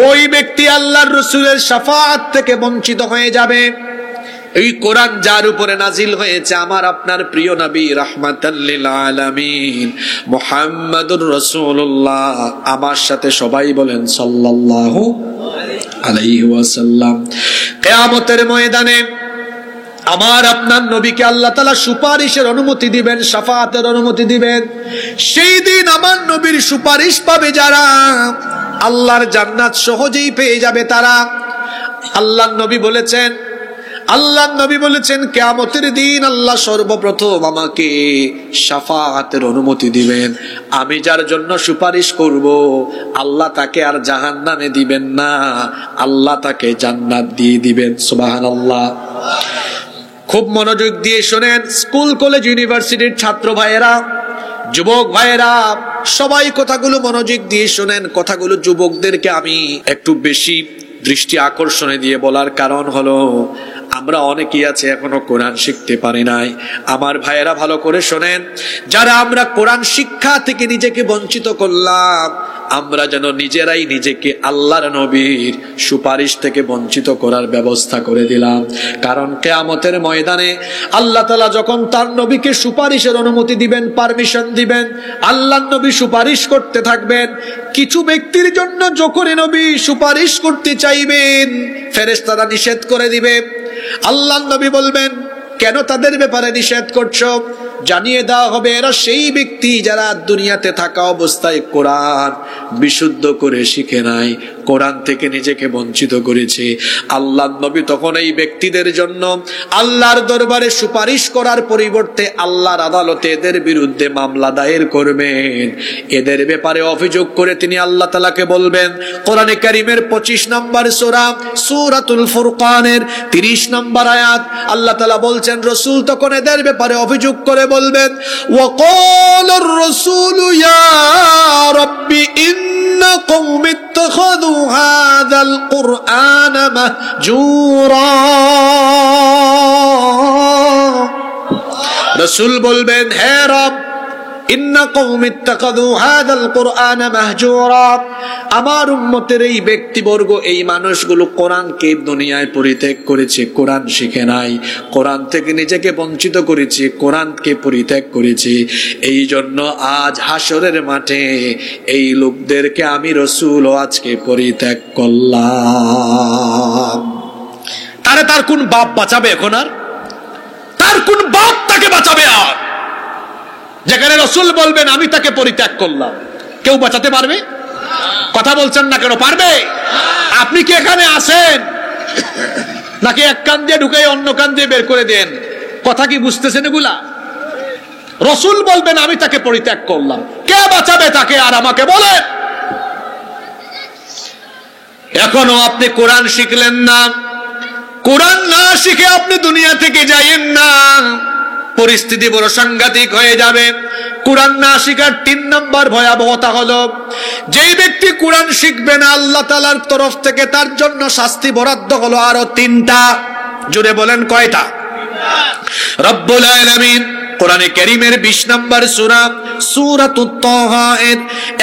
ওই ব্যক্তি আল্লাহর রাসূলের শাফাআত থেকে বঞ্চিত হয়ে যাবে। এই কোরআন যার উপরে নাজিল হয়েছে, আমার আপনার প্রিয় নবী রাহমাতাল লিল আলামিন মুহাম্মাদুর রাসূলুল্লাহ, আমার সাথে সবাই বলেন সাল্লাল্লাহু আলাইহি ওয়াসাল্লাম। কিয়ামতের ময়দানে আমার আপনার নবীকে আল্লাহ তাআলা সুপারিশের অনুমতি দিবেন, শাফাআতের অনুমতি দিবেন। সেই দিন আমার নবীর সুপারিশ পাবে যারা, আল্লাহর জান্নাত সহজেই পেয়ে যাবে তারা। আল্লাহর নবী বলেছেন কিয়ামতের দিন আল্লাহ সর্বপ্রথম আমাকে শাফাআতের অনুমতি দিবেন। আমি যার জন্য সুপারিশ করব, আল্লাহ তাকে আর জাহান্নামে দিবেন না, আল্লাহ তাকে জান্নাত দিয়ে দিবেন। সুবহানাল্লাহ। খুব মনোযোগ দিয়ে শোনেন, স্কুল কলেজ ইউনিভার্সিটির ছাত্র ভাইয়েরা, যুবক ভাইয়েরা, সবাই কথাগুলো মনোযোগ দিয়ে শোনেন। কথাগুলো যুবকদেরকে আমি একটু বেশি দৃষ্টি আকর্ষণে দিয়ে বলার কারণ হলো, আমরা অনেকেই আছে এখনো কোরআন শিখতে পারি নাই। আমার ভাইয়েরা ভালো করে শোনেন, যারা আমরা কোরআন শিক্ষা থেকে নিজেকে বঞ্চিত করলাম, আমরা যেন নিজেরাই নিজেকে আল্লাহর নবীর সুপারিশ থেকে বঞ্চিত করার ব্যবস্থা করে দিলাম। কারণ কিয়ামতের ময়দানে আল্লাহ তাআলা যখন তার নবীকে সুপারিশের অনুমতি দিবেন, পারমিশন দিবেন, আল্লাহর নবী সুপারিশ করতে থাকবেন। কিছু ব্যক্তির জন্য যখন নবী সুপারিশ করতে চাইবেন, ফেরেশতারা নিষেধ করে দিবে। আল্লাহর নবী বলবেন, কেন তাদের ব্যাপারে নিষেধ করছো? জানিয়ে দেওয়া হবে, এরা সেই ব্যক্তি যারা দুনিয়াতে থাকা অবস্থায় কোরআন বিশুদ্ধ করে শিখে নাই, কোরআন থেকে নিজেকে বঞ্চিত করেছে। আল্লাহর নবী তখন এই ব্যক্তিদের জন্য আল্লাহর দরবারে সুপারিশ করার পরিবর্তে আল্লাহর আদালতে এদের বিরুদ্ধে মামলা দায়ের করবেন। এদের ব্যাপারে অভিযোগ করে তিনি আল্লাহ তাআলাকে বলবেন। কোরআনে কারীমের 25 নম্বর সূরা সূরাতুল ফুরকানের 30 নম্বর আয়াত আল্লাহ তাআলা বলছেন, রাসূল তখন এদের ব্যাপারে অভিযোগ করে বলবেন, ওয়াকালার রাসূলু ইয়া রাব্বি ইন্না কওমি ইত্তাখাযু হাযাল কুরআনা মাহজুরা। রাসূল বলবেন, হে রব, ইন্না কওমি ইত্তাখাযু হাযাল কুরআনা মাহজুরা, আমার উম্মতের এই ব্যক্তিবর্গ, এই মানুষগুলো কোরআনকে দুনিয়ায় পরিত্যাগ করেছে, কোরআন শিখে নাই, কোরআন থেকে নিজেকে বঞ্চিত করেছে, কোরআনকে পরিত্যাগ করেছে। এই জন্য আজ হাসরের মাঠে এই লোকদেরকে আমি রাসূল আজকে পরিত্যাগ করলাম। তার কোন বাপ বাঁচাবে এখন? আর তার কোন বাপ তাকে বাঁচাবে? আর যেখানে রাসূল বলবেন আমি তাকে পরিত্যাগ করলাম, কেউ বাঁচাতে পারবে? কথা বলছেন না কেন? পারবে? আপনি কি এখানে আসেন নাকি এক কান দিয়ে ঢুকে অন্য কান দিয়ে বের করে দেন? কথা কি বুঝতেছেন এগুলা? রাসূল বলবেন আমি তাকে পরিত্যাগ করলাম, কে বাঁচাবে তাকে? আর আমাকে বলেন, এখনো আপনি কোরআন শিখলেন না। কোরআন না শিখে আপনি দুনিয়া থেকে যাইয়েন না, পরিস্থিতি বড় সাংঘাতিক হয়ে যাবে। কোরআন না শিখার 3 নম্বর ভয়াবহতা হলো, যেই ব্যক্তি কোরআন শিখবে না, আল্লাহ তাআলার তরফ থেকে তার জন্য শাস্তি বরাদ্দ হলো আরো 3টা। জোরে বলেন কয়টা? রব্বুল আলামিন কোরআনে কারীমের 20 নম্বর সূরা সূরাতুত তাহা এর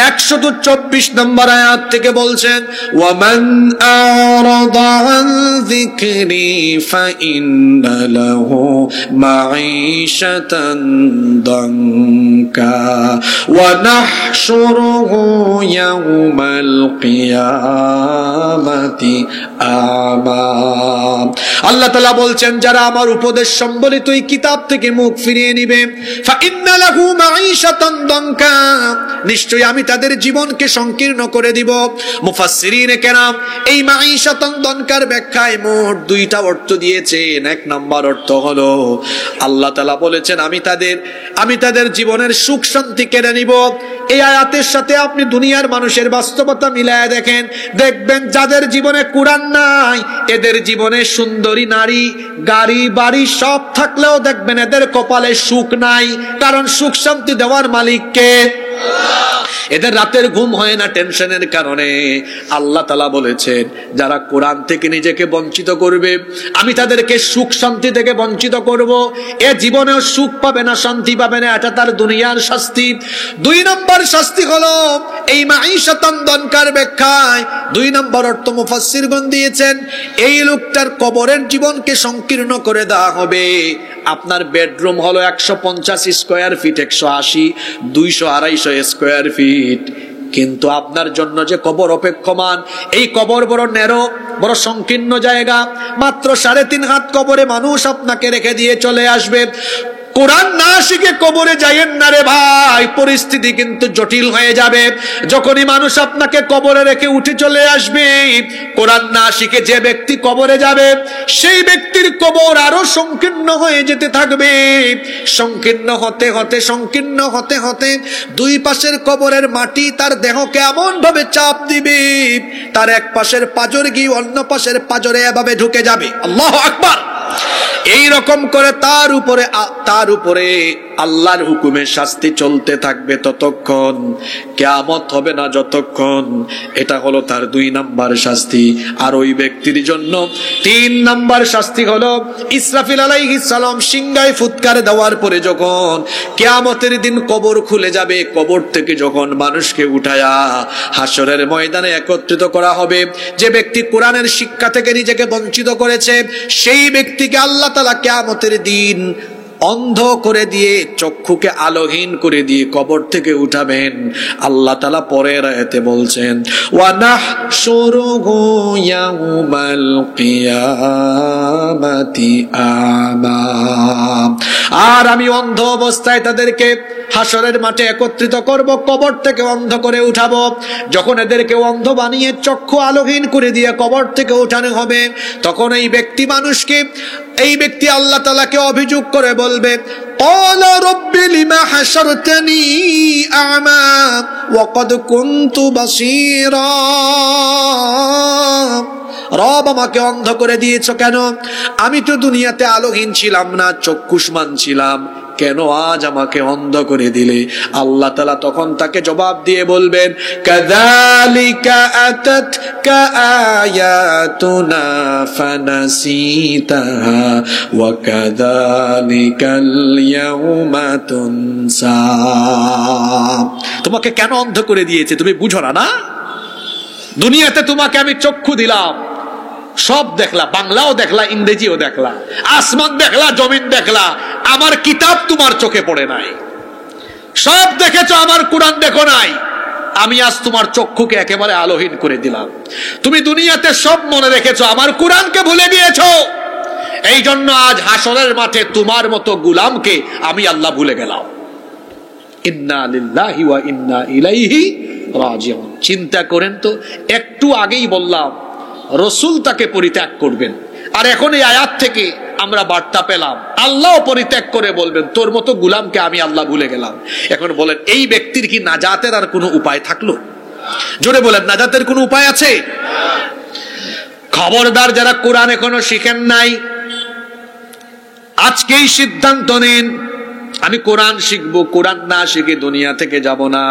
124 নম্বর আয়াত থেকে বলছেন, ওয়া মান আরাদা আন যিকরি ফাইন্না লাহু মাঈশাতান দানকা ওয়া নাহশুরুহু ইয়াওমাল কিয়ামাতি আমা। আল্লাহ তাআলা বলছেন, যারা আমার উপদেশ সম্বলিত এই কিতাব থেকে মুখ ফিরিয়ে নিবে, ফাইন্না লাহু মাঈশাতান দানকা, নিশ্চয়ই আমি তাদের জীবনকে সংকীর্ণ করে দিব। মুফাসসিরিনে কেরাম এই মাঈশাতান দানকার ব্যাখ্যায় মোট 2টা অর্থ দিয়েছেন। 1 নম্বর অর্থ হলো, আল্লাহ তাআলা বলেছেন আমি তাদের জীবনের সুখ শান্তি কেড়ে নিব। এই আয়াতের সাথে আপনি দুনিয়ার মানুষের বাস্তবতা মিলায় দেখবেন যাদের জীবনে কোরআন নাই, এদের জীবনে সুন্দরী নারী, গাড়ি বাড়ি সব থাকলেও দেখবেন এদের কপালে সুখ নাই। কারণ সুখ শান্তি দেওয়ার মালিক কে? এদের রাতের ঘুম হয় না টেনশনের কারণে। আল্লাহ তাআলা বলেছেন যারা কোরআন থেকে নিজেকে বঞ্চিত করবে আমি তাদেরকে সুখ শান্তি থেকে বঞ্চিত করব। এ জীবনেও সুখ পাবে না, শান্তি পাবে না, এটা তার দুনিয়ার শাস্তি। 2 নম্বর শাস্তি হলো এই মাঈশাতান দনকার ব্যাখ্যায় 2 নম্বর অর্থ মুফাসসিরগণ দিয়েছেন, এই লোকটার কবরের জীবনকে সংকীর্ণ করে দেওয়া হবে। আপনার বেডরুম হলো 150 স্কয়ার ফিট, 180, 200, 250 স্কয়ার ফিট, কিন্তু আপনার জন্য যে কবর অপেক্ষমান, এই কবর বড় ন্যারো, বড় সংকীর্ণ জায়গা। মাত্র 3.5 হাত কবরে মানুষ আপনাকে রেখে দিয়ে চলে আসবে। কোরআন না শিখে কবরে যাইয়েন না রে ভাই, পরিস্থিতি কিন্তু জটিল হয়ে যাবে। যখনই মানুষ আপনাকে কবরে রেখে উঠে চলে আসবে, কোরআন না শিখে যে ব্যক্তি কবরে যাবে সেই ব্যক্তির কবর আরো সংকীর্ণ হয়ে যেতে থাকবে। সংকীর্ণ হতে হতে সংকীর্ণ হতে হতে 2 পাশের কবরের মাটি তার দেহকে এমন ভাবে চাপ দিবে, তার এক পাশের পাঁজর গিয়ে অন্য পাশের পাঁজরে এভাবে ঢুকে যাবে। আল্লাহু আকবার। এই রকম করে তার উপরে আল্লাহর হুকুমে শাস্তি চলতে থাকবে ততক্ষণ, কিয়ামত হবে না যতক্ষণ। এটা হলো তার 2 নম্বর শাস্তি। আর ওই ব্যক্তির জন্য 3 নম্বর শাস্তি হলো ইসরাফিল আলাইহিস সালাম সিংহায় ফুৎকার দেওয়ার পরে যখন কিয়ামতের দিন কবর খুলে যাবে, কবর থেকে যখন মানুষকে উঠায়া হাসরের ময়দানে একত্রিত করা হবে, যে ব্যক্তি কোরআনের শিক্ষা থেকে নিজেকে বঞ্চিত করেছে সেই ব্যক্তিকে আল্লাহ তাআলা কিয়ামতের দিন অন্ধ করে দিয়ে, চক্ষুকে আলোহীন করে দিয়ে কবর থেকে উঠাবেন। আল্লাহ তাআলা পরের আয়াতে বলছেন ওয়া নাহশুরুহু ইয়াউমাল কিয়ামাতি আমা, আর আমি অন্ধ অবস্থায় তাদেরকে হাসরের মাঠে একত্রিত করব, কবর থেকে অন্ধ করে উঠাবো। যখন এদেরকে অন্ধ বানিয়ে চক্ষু আলোহীন করে দিয়ে কবর থেকে উঠানো হবে, তখন এই ব্যক্তি আল্লাহ তাআলাকে অভিযোগ করে বলবে ক্বালা রাব্বি লিমা হাশারতানি আ'মা ওয়া ক্বাদ কুনতু বাসীরা, রব আমাকে অন্ধ করে দিয়েছো কেন? আমি তো দুনিয়াতে আলোহীন ছিলাম না, চক্ষুষ্মান ছিলাম, কেন আজ আমাকে অন্ধ করে দিলে? আল্লাহ তাআলা তখন তাকে জবাব দিয়ে বলবেন কাযালিকা আতাতকা আয়াতুনা ফানাসিতাহা ওয়া কাযালিকাল ইয়াউমা তুনসা। তোমাকে কেন অন্ধ করে দিয়েছে তুমি বুঝো না? দুনিয়াতে তোমাকে আমি চক্ষু দিলাম, সব দেখলা, বাংলাও দেখলা, ইংরেজিও দেখলা, আসমান দেখলা, জমিন দেখলা, আমার কিতাব তোমার চোখে পড়ে নাই। সব দেখেছো, আমার কোরআন দেখো নাই। আমি আজ তোমার চক্ষুকে একেবারে আলোহীন করে দিলাম। তুমি দুনিয়াতে সব মনে রেখেছো, আমার কোরআনকে ভুলে গিয়েছো। এই জন্য আজ হাসরের মাঠে তোমার মতো গোলামকে আমি আল্লাহ ভুলে গেলাম। ইন্না লিল্লাহি ওয়া ইন্না ইলাইহি রাজিউন। চিন্তা করেন তো, একটু আগেই বললাম রাসূল তাকে পরিত্যাগ করবেন, আর এখন এই আয়াত থেকে আমরা বার্তা পেলাম আল্লাহ পরিত্যাগ করে বলবেন তোর মতো গোলামকে আমি আল্লাহ ভুলে গেলাম। এখন বলেন এই ব্যক্তির কি নাজাতের আর কোনো উপায় থাকলো? জোরে বলেন, নাজাতের কোনো উপায় আছে? খবরদার যারা কোরআন এখনো শিখেন নাই, আজকেই সিদ্ধান্ত নিন আমি কোরআন শিখবো, কোরআন না শিখে দুনিয়া থেকে যাব না।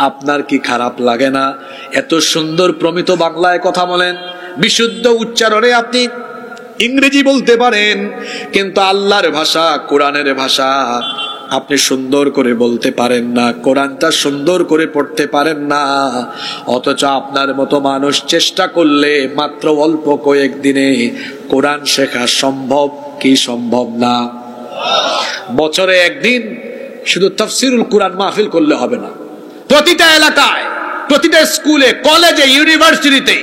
আপনার কি খারাপ লাগে না? এত সুন্দর প্রমিত বাংলায় কথা বলেন, বিশুদ্ধ উচ্চারণে আপনি ইংরেজি বলতে পারেন, কিন্তু আল্লাহর ভাষা, কোরআনের ভাষা আপনি সুন্দর করে বলতে পারেন না, কোরআনটা সুন্দর করে পড়তে পারেন না। অথচ আপনার মতো মানুষ চেষ্টা করলে মাত্র অল্প কয়েকদিনে কোরআন শেখা সম্ভব কি সম্ভব না? বছরে একদিন শুধু তাফসীরুল কোরআন মাহফিল করলে হবে না। প্রতিটা এলাকায়, প্রতিটা স্কুলে, কলেজে, ইউনিভার্সিটিতে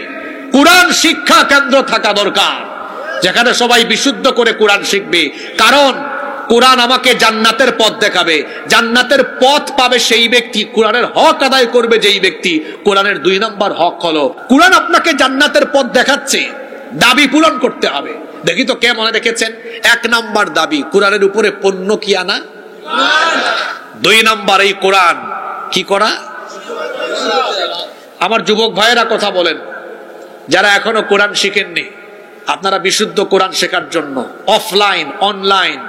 কোরআন শিক্ষা কেন্দ্র থাকা দরকার, যেখানে সবাই বিশুদ্ধ করে কোরআন শিখবে। কারণ কোরআন আমাকে জান্নাতের পথ দেখাবে। জান্নাতের পথ পাবে সেই ব্যক্তি, কোরআনের হক আদায় করবে যেই ব্যক্তি। কোরআনের 2 নম্বর হক হলো কোরআন আপনাকে জান্নাতের পথ দেখাচ্ছে, দাবি পূরণ করতে হবে। দেখি তো কে মনে রেখেছেন? 1 নম্বর দাবি কোরআনের উপরে পণ্য কি আনা, 2 নম্বর এই কোরআন কি করা। আমার যুবক ভাইয়েরা কথা বলেন, যারা এখনো কোরআন শিখেননি, আপনারা বিশুদ্ধ কোরআন শেখার জন্য অফলাইন অনলাইন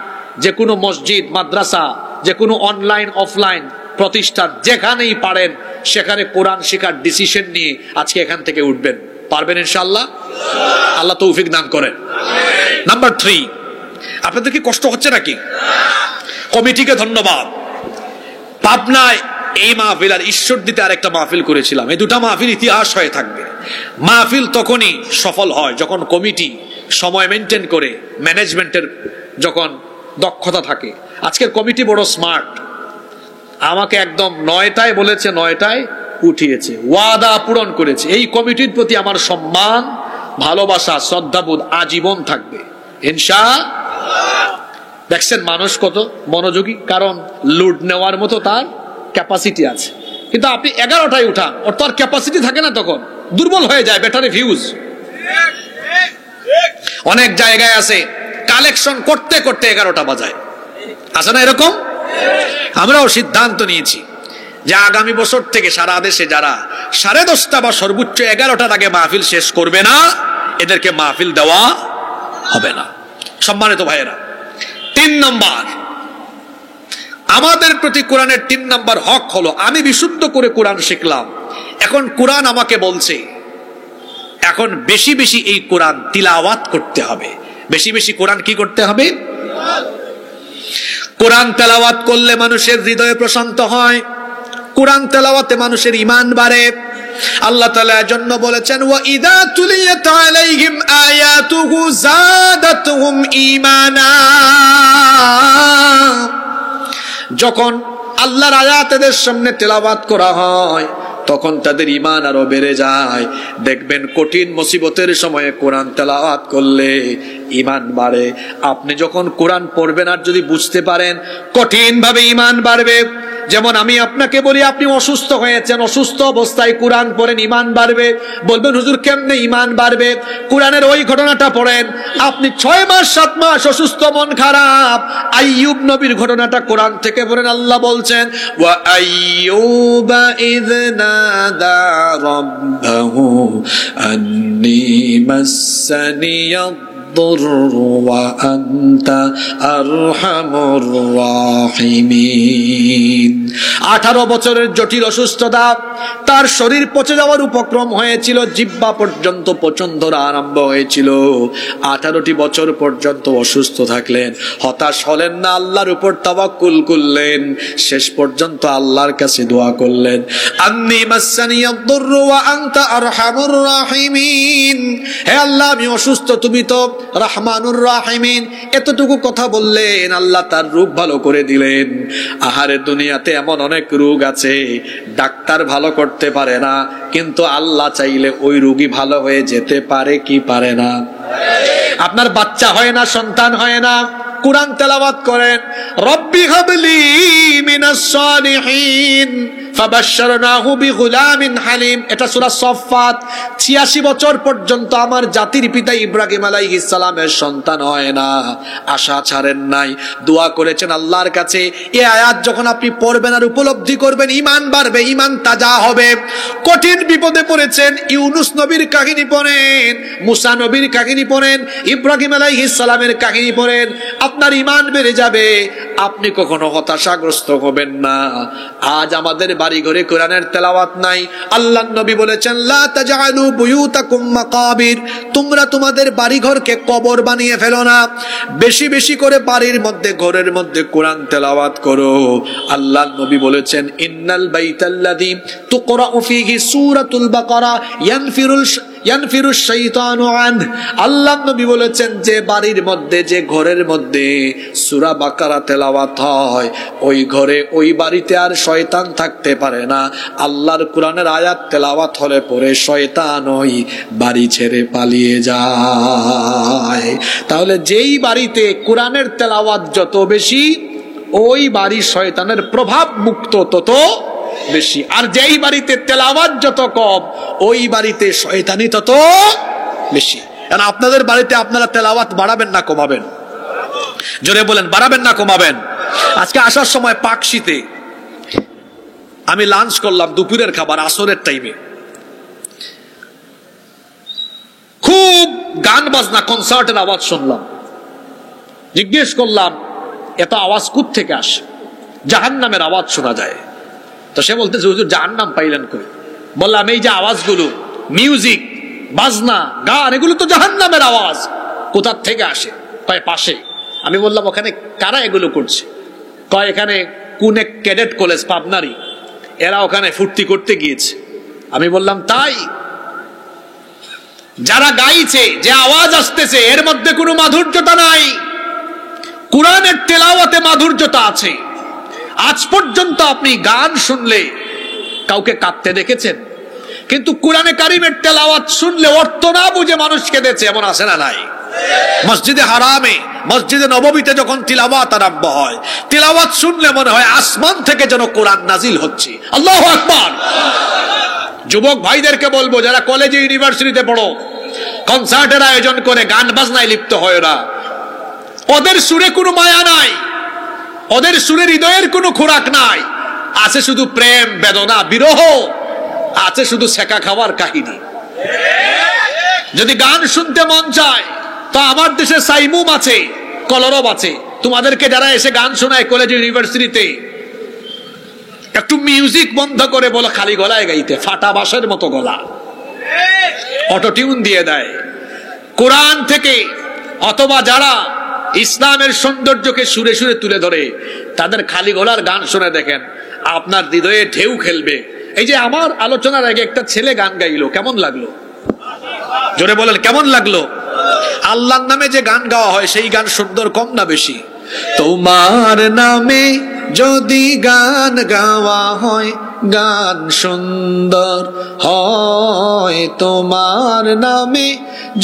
যে কোনো মসজিদ, মাদ্রাসা, যে কোনো অনলাইন অফলাইন প্রতিষ্ঠান, যেখানেই পারেন সেখানে কোরআন শেখার ডিসিশন নিয়ে আজকে এখান থেকে উঠবেন। পারবেন ইনশাআল্লাহ? আল্লাহ তৌফিক দান করেন। নাম্বার 3, আপনাদের কি কষ্ট হচ্ছে নাকি? কমিটিকে ধন্যবাদ। পাবনায় এই মাহফিল আর ঈশ্বরদীতে আরেকটা মাহফিল করেছিলাম। এই দুটা মাহফিল ইতিহাস হয়ে থাকবে। মাহফিল তখনই সফল হয় যখন কমিটি সময় মেনটেন করে, ম্যানেজমেন্টের যখন দক্ষতা থাকে। আজকের কমিটি বড় স্মার্ট। আমাকে একদম 9টায় বলেছে, 9টায় উঠিয়েছে, ওয়াদা পূরণ করেছে। এই কমিটির প্রতি আমার সম্মান, ভালোবাসা, শ্রদ্ধাবোধ আজীবন থাকবে ইনশাআল্লাহ। দেখছেন মানুষ কত মনোযোগী, কারণ লুট নেওয়ার মতো তার ক্যাপাসিটি আছে। কিন্তু আপনি 11টায় উঠান, ওর তো আর ক্যাপাসিটি থাকে না, তখন দুর্বল হয়ে যায়, ব্যাটারি ফিউজ। অনেক জায়গায় আছে কালেকশন করতে করতে 11টা বাজায়, আছে না এরকম? আমরাও সিদ্ধান্ত নিয়েছি যে আগামী বছর থেকে সারা দেশে যারা 10:30 বা সর্বোচ্চ 11টার আগে মাহফিল শেষ করবে না, এদেরকে মাহফিল দেওয়া হবে না। সম্মানিত ভাইয়েরা, 3 নম্বর আমাদের প্রতি কোরআনের 3 নম্বর হক হলো, আমি বিশুদ্ধ করে কোরআন শিখলাম, এখন কোরআন আমাকে বলছে এখন বেশি বেশি এই কোরআন তিলাওয়াত করতে হবে। বেশি বেশি কোরআন কি করতে হবে? কোরআন তেলাওয়াত করলে মানুষের হৃদয় প্রশান্ত হয়, কোরআন তেলাওয়াতে মানুষের ঈমান বাড়ে। আল্লাহ তাআলা এজন্য বলেছেন, ওয়া ইযা তুলিয়াত আলাইহিম আয়াতুহু যাদাতুহুম ঈমানা। যখন আল্লাহর আয়াত এদের সামনে তেলাওয়াত করা হয় তখন তাদের ঈমান আরো বেড়ে যায়। দেখবেন কঠিন মুসিবতের সময়ে কোরআন তেলাওয়াত করলে ঈমান বাড়ে। আপনি যখন কোরআন পড়বেন আর যদি বুঝতে পারেন, কঠিন ভাবে ঈমান বাড়বে। যেমন আমি আপনাকে বলি, আপনি অসুস্থ হয়েছেন, অসুস্থ অবস্থায় কোরআন পড়েন, ঈমান বাড়বে। বলবেন হুজুর কেমনে ঈমান বাড়বে? কোরআনের ওই ঘটনাটা পড়েন। আপনি 6 মাস 7 মাস অসুস্থ, মন খারাপ, আইয়ুব নবীর ঘটনাটা কোরআন থেকে পড়েন। আল্লাহ বলছেন, ওয়া আইয়ুবা ইয নাদা রাব্বাহু আন্নী মাসসানিয়াদ ওয়া আনতা আরহামুর রাহিমিন। 18 বছরের জটিল অসুস্থতা, তার শরীর পচে যাওয়ার উপক্রম হয়েছিল, জিহ্বা পর্যন্ত পচনধরা আরম্ভ হয়েছিল। 18টি বছর পর্যন্ত অসুস্থ থাকলেন, হতাশ হলেন না, আল্লাহর উপর তাওয়াক্কুল করলেন, শেষ পর্যন্ত আল্লাহর কাছে দোয়া করলেন, আন্নী মাসসানিয়াদ দুররু ওয়া আনতা আরহামুর রাহিমিন। হে আল্লাহ, আমি অসুস্থ, তুমি তো রহমানুর রাহিমিন। এতটুকু কথা বললেন, আল্লাহ তার রোগ ভালো করে দিলেন। আহারে, দুনিয়াতে এমন অনেক রোগ আছে ডাক্তার ভালো করতে পারে না, কিন্তু আল্লাহ চাইলে ওই রোগী ভালো হয়ে যেতে পারে কি পারে না? আপনার বাচ্চা হয় না, সন্তান হয় না, কোরআন তেলাওয়াত করেন, রব্বি হাবলি মিনাস সালিহিন ফাবাশশারনাহু বিগুলামিন হালিম। এটা সূরা সফফাত। 86 বছর পর্যন্ত আমার জাতির পিতা ইব্রাহিম আলাইহিস সালামের সন্তান হয় না, আশা ছাড়েন নাই, দোয়া করেছেন আল্লাহর কাছে। এই আয়াত যখন আপনি পড়বেন আর উপলব্ধি করবেন, ঈমান বাড়বে, ঈমান তাজা হবে। কঠিন বিপদে পড়েছেন, ইউনুস নবীর কাহিনী পড়েন, মুসা নবীর কাহিনী পড়েন, ইব্রাহিম আলাইহিস সালামের কাহিনী পড়েন, আপনার ঈমান বেড়ে যাবে, আপনি কখনো হতাশাগ্রস্ত হবেন না। আজ আমাদের বাড়ি ঘরে কোরআনের তেলাওয়াত নাই। আল্লাহর নবী বলেছেন, লা তাজআলু বুয়ুতাকুম মাকাবির, তোমরা তোমাদের বাড়ি ঘরকে কবর বানিয়ে ফেলো না, বেশি বেশি করে বাড়ির মধ্যে, ঘরের মধ্যে কোরআন তেলাওয়াত করো। আল্লাহর নবী বলেছেন, ইন্নাল বাইতাল্লাযী তুকরাউ ফীহি সূরাতুল বাকারা ইয়ানফিরুশ শাইতানু আন। আল্লাহর নবী বলেছেন, যে বাড়ির মধ্যে, যে ঘরের মধ্যে সূরা বাকারা তেলাওয়াত হয়, ওই ঘরে, ওই বাড়িতে আর শয়তান থাকতে পারে না। আল্লাহর কোরআনের আয়াত তেলাওয়াত হলে পরে শয়তান ওই বাড়ি ছেড়ে পালিয়ে যায়। তাহলে যেই বাড়িতে কোরআনের তেলাওয়াত যত বেশি, ওই বাড়ি শয়তানের প্রভাব মুক্ত তত বেশি। আর যেই বাড়িতে তেলাওয়াত যত কম, ওই বাড়িতে শয়তানি তত বেশি। কারণ আপনাদের বাড়িতে আপনারা তেলাওয়াত বাড়াবেন না কমাবেন? জোরে বলেন, বাড়াবেন না কমাবেন? আজকে আসার সময় পাকশিতে আমি লাঞ্চ করলাম, দুপুরের খাবার, আসরের টাইমে খুব গান বাজনা, কনসার্টের আওয়াজ শুনলাম। জিজ্ঞেস করলাম, এত আওয়াজ কোথা থেকে আসে? জাহান্নামের আওয়াজ শোনা যায়। তো সে বলতেছে হুজুর জাহান্নাম পাইলেন কই? বললাম এই যে আওয়াজগুলো, মিউজিক, বাজনা, গান, এগুলো তো জাহান্নামের আওয়াজ। কোথার থেকে আসে? কয় পাশে। আমি বললাম ওখানে কারা এগুলো করছে? কয় এখানে কোন এক ক্যাডেট কলেজ পাবনারি, এরা ওখানে ফুর্তি করতে গিয়েছে। আমি বললাম তাই? যারা গাইছে, যে আওয়াজ আসতেছে, এর মধ্যে কোনো মাধুর্যতা নাই। কোরআনের তেলাওয়াতে মাধুর্যতা আছে। আজ পর্যন্ত আপনি গান শুনলে কাউকে কাঁদতে দেখেছেন? কিন্তু কোরআনে কারিমের তেলাওয়াত শুনলে অর্থ না বুঝে মানুষ কেঁদেছে, এমন আছে না নাই? মসজিদে হারামে, মসজিদে নববীতে যখন তিলাওয়াত আরম্ভ হয়, তিলাওয়াত শুনলে মনে হয় আসমান থেকে যেন কোরআন নাজিল হচ্ছে। আল্লাহু আকবার। যুবক ভাইদেরকে বলবো, যারা কলেজে ইউনিভার্সিটিতে পড়ো, কনসার্টের আয়োজন করে গান বাজনায় লিপ্ত হয় ওরা, ওদের সুরে কোনো মায়া নাই, ওদের সুরে হৃদয়ের কোনো খোরাক নাই। আছে শুধু প্রেম, বেদনা, বিরহ, আছে শুধু সেকা খাওয়ার কাহিনী। যদি গান শুনতে মন চায় তো আমার দেশে সাইমুম আছে, কলরব আছে। তোমাদেরকে যারা এসে গান শোনায় কলেজ ইউনিভার্সিটিতে, একটু মিউজিক বন্ধ করে বলো খালি গলায় গাইতে, ফাটা বাঁশের মতো গলা, অটোটিউন দিয়ে দেয় কোরআন থেকে। অথবা যারা ইসলামের সৌন্দর্যকে সুরে সুরে তুলে ধরে, তাদের খালি গলার গান শুনে দেখেন, আপনার হৃদয়ে ঢেউ খেলবে। এই যে আমার আলোচনার আগে একটা ছেলে গান গাইলো, কেমন লাগলো? জোরে বলেন কেমন লাগলো? আল্লাহর নামে যে গান গাওয়া হয় সেই গান সুন্দর কম না বেশি? তোমার নামে যদি গান গাওয়া হয়, গান সুন্দর হয়। তোমার নামে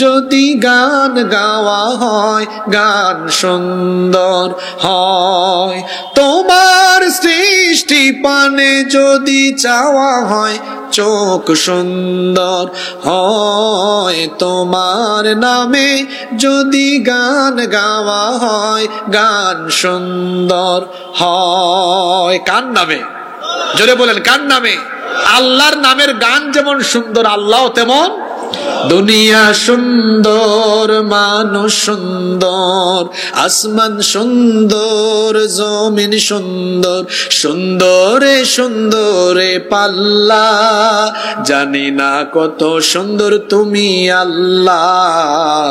যদি গান গাওয়া হয়, গান সুন্দর হয়। তোমার সৃষ্টি পানে যদি চাওয়া হয়, চোখ সুন্দর হয়। তোমার নামে যদি গান গাওয়া হয়, গান সুন্দর হয়। কার নামে? জোরে বলেন কার নামে? আল্লাহর নামের গান যেমন সুন্দর, আল্লাহ তেমন। দুনিয়া সুন্দর, মানুষ সুন্দর, আসমান সুন্দর, জমিন সুন্দর, সুন্দরে সুন্দরে পাল্লা। জানি না কত সুন্দর তুমি আল্লাহ,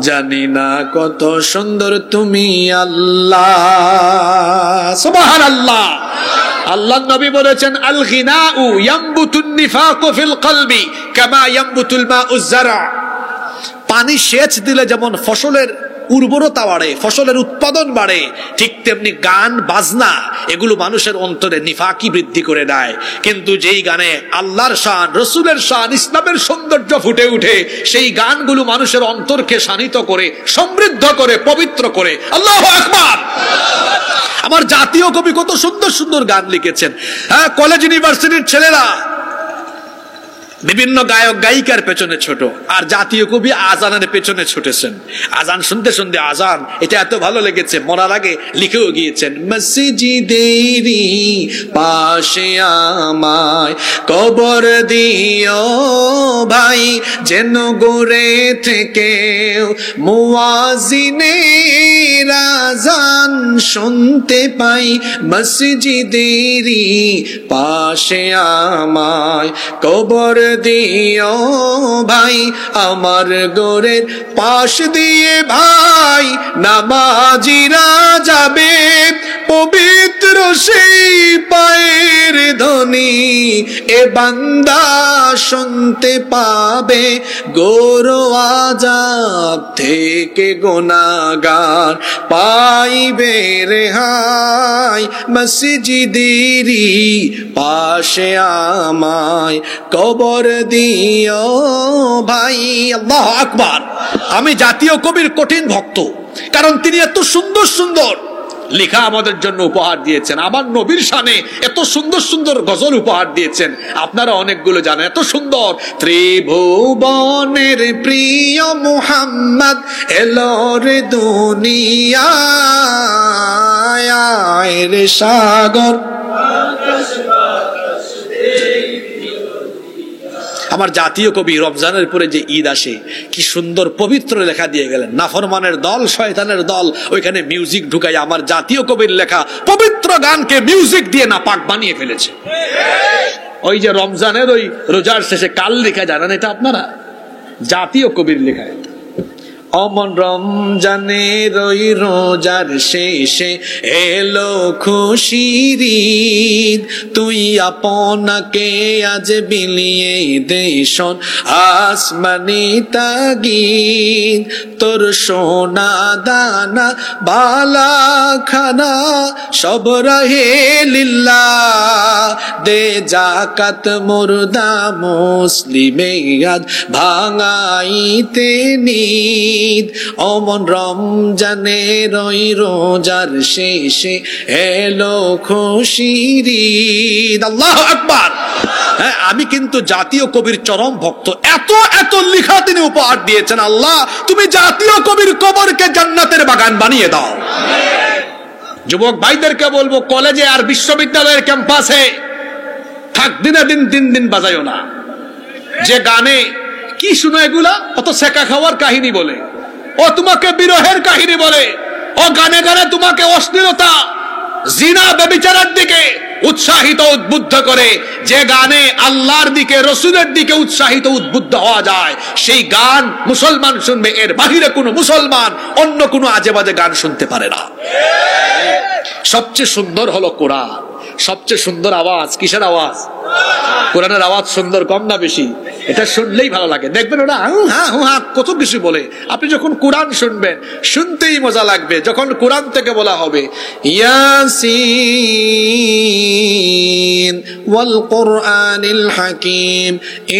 জানি না কত সুন্দর তুমি আল্লাহ। সুবহানাল্লাহ। আল্লাহর নবী বলেছেন, আল গিনাউ ইয়ামবুতুন নিফাকু ফিল কলবি কামা ইয়ামবুতুল মাউজ যারা। পানি সেচ দিলে যেমন ফসলের উর্বরতা বাড়ে, ফসলের উৎপাদন বাড়ে, ঠিক তেমনি গান বাজনা এগুলো মানুষের অন্তরে নিফাকি বৃদ্ধি করে দেয়। কিন্তু যেই গানে আল্লাহর শান, রসুলের শান, ইসলামের সৌন্দর্য ফুটে উঠে, সেই গানগুলো মানুষের অন্তরকে শানিত করে, সমৃদ্ধ করে, পবিত্র করে। আল্লাহু আকবার। আমার জাতীয় কবি কত সুন্দর সুন্দর গান লিখেছেন। হ্যাঁ, কলেজ ইউনিভার্সিটির ছেলেরা বিভিন্ন গায়ক গায়িকার পেছনে ছোট, আর জাতীয় কবি আজানের পেছনে ছুটেছেন। আজান শুনতে শুনতে আজান এটা এত ভালো লেগেছে, মরার আগে লিখেও গিয়েছেন, মসজিদেরি পাশে আমায় কবর দিও ভাই, যেন গোরে থেকে মুয়াজ্জিনের আজান শুনতে পাই। মসজিদেরি পাশে আমায় কবর দিও ভাই, আমার গোরের পাশ দিয়ে ভাই নামাজিরা যাবে, পবিত্র সেই পায়ের ধ্বনি এ বান্দা শুনতে পাবে। গোর আযাব থেকে গুনাহগার পাইবে রেহাই, মসজিদেরি পাশে আমায় কবর দিও ভাই। আল্লাহু আকবার। আমি জাতীয় কবির কঠিন ভক্ত, কারণ তিনি এত সুন্দর সুন্দর লেখা আমাদের জন্য উপহার দিয়েছেন। আমার নবীর শানে এত সুন্দর সুন্দর গজল উপহার দিয়েছেন, আপনারা অনেকগুলো জানেন। এত সুন্দর, ত্রিভুবনের প্রিয় মুহাম্মদ এলো রে দুনিয়ায়, রে সাগর আমার জাতীয় কবি রমজানের পরে যে ঈদ আসে কি সুন্দর পবিত্র লেখা দিয়ে গেলেন, নাফরমানের দল শয়তানের দল ওইখানে মিউজিক ঢুকাই আমার জাতীয় কবির লেখা পবিত্র গানকে মিউজিক দিয়ে নাপাক বানিয়ে ফেলেছে। ওই যে রমজানের ওই রোজার শেষে কাল লেখা, জানেন এটা আপনারা? জাতীয় কবির লেখা। অমন রমজানের ওই রোজার শেষে এলো খুশির ঈদ, তুই আপনাকে আজ বিলিয়ে দে শোন আসমানি তাগিদ, তোর সোনা দানা বালা খানা সব রহে লিল্লাহ, দে জাকাত মুর্দা মুসলিমে আজ ভাঙাইতে নিদ। অমন রমজানের ওই রোজার শেষে এলো খুশির ঈদ। আল্লাহু আকবার। হ্যাঁ, আমি কিন্তু জাতীয় কবির চরম ভক্ত। এত এত লেখা তিনি উপহার দিয়েছেন। আল্লাহ, তুমি জাতীয় কবির কবরকে জান্নাতের বাগান বানিয়ে দাও। যুবক ভাইদেরকে বলবো, কলেজে আর বিশ্ববিদ্যালয়ের ক্যাম্পাসে থাক দিনে দিন 3 দিন বাজাইও না। যে গানে কি শুনো এগুলা, অত সেকা খাওয়ার কাহিনী বলে, ও তোমাকে বিরহের কাহিনী বলে, ও গানে গানে তোমাকে অশ্লীলতা জিনা ব্যভিচারের দিকে উৎসাহিত উদ্বুদ্ধ করে। যে গানে আল্লাহর দিকে রসুলের দিকে উৎসাহিত উদ্বুদ্ধ হওয়া যায় সেই গান মুসলমান শুনবে, এর বাহিরে কোনো মুসলমান অন্য কোনো আজে বাজে গান শুনতে পারে না। সবচেয়ে সুন্দর হলো কোরআন। সবচেয়ে সুন্দর আওয়াজ কিসের আওয়াজ? কোরআনের আওয়াজ সুন্দর, কম না বেশি? এটা শুনলেই ভালো লাগে। দেখবেন ওরা কত কিছু বলে, আপনি যখন কোরআন শুনবেন শুনতেই মজা লাগবে। যখন কোরআন থেকে বলা হবে ইয়াসিন ওয়াল কুরআনিল হাকিম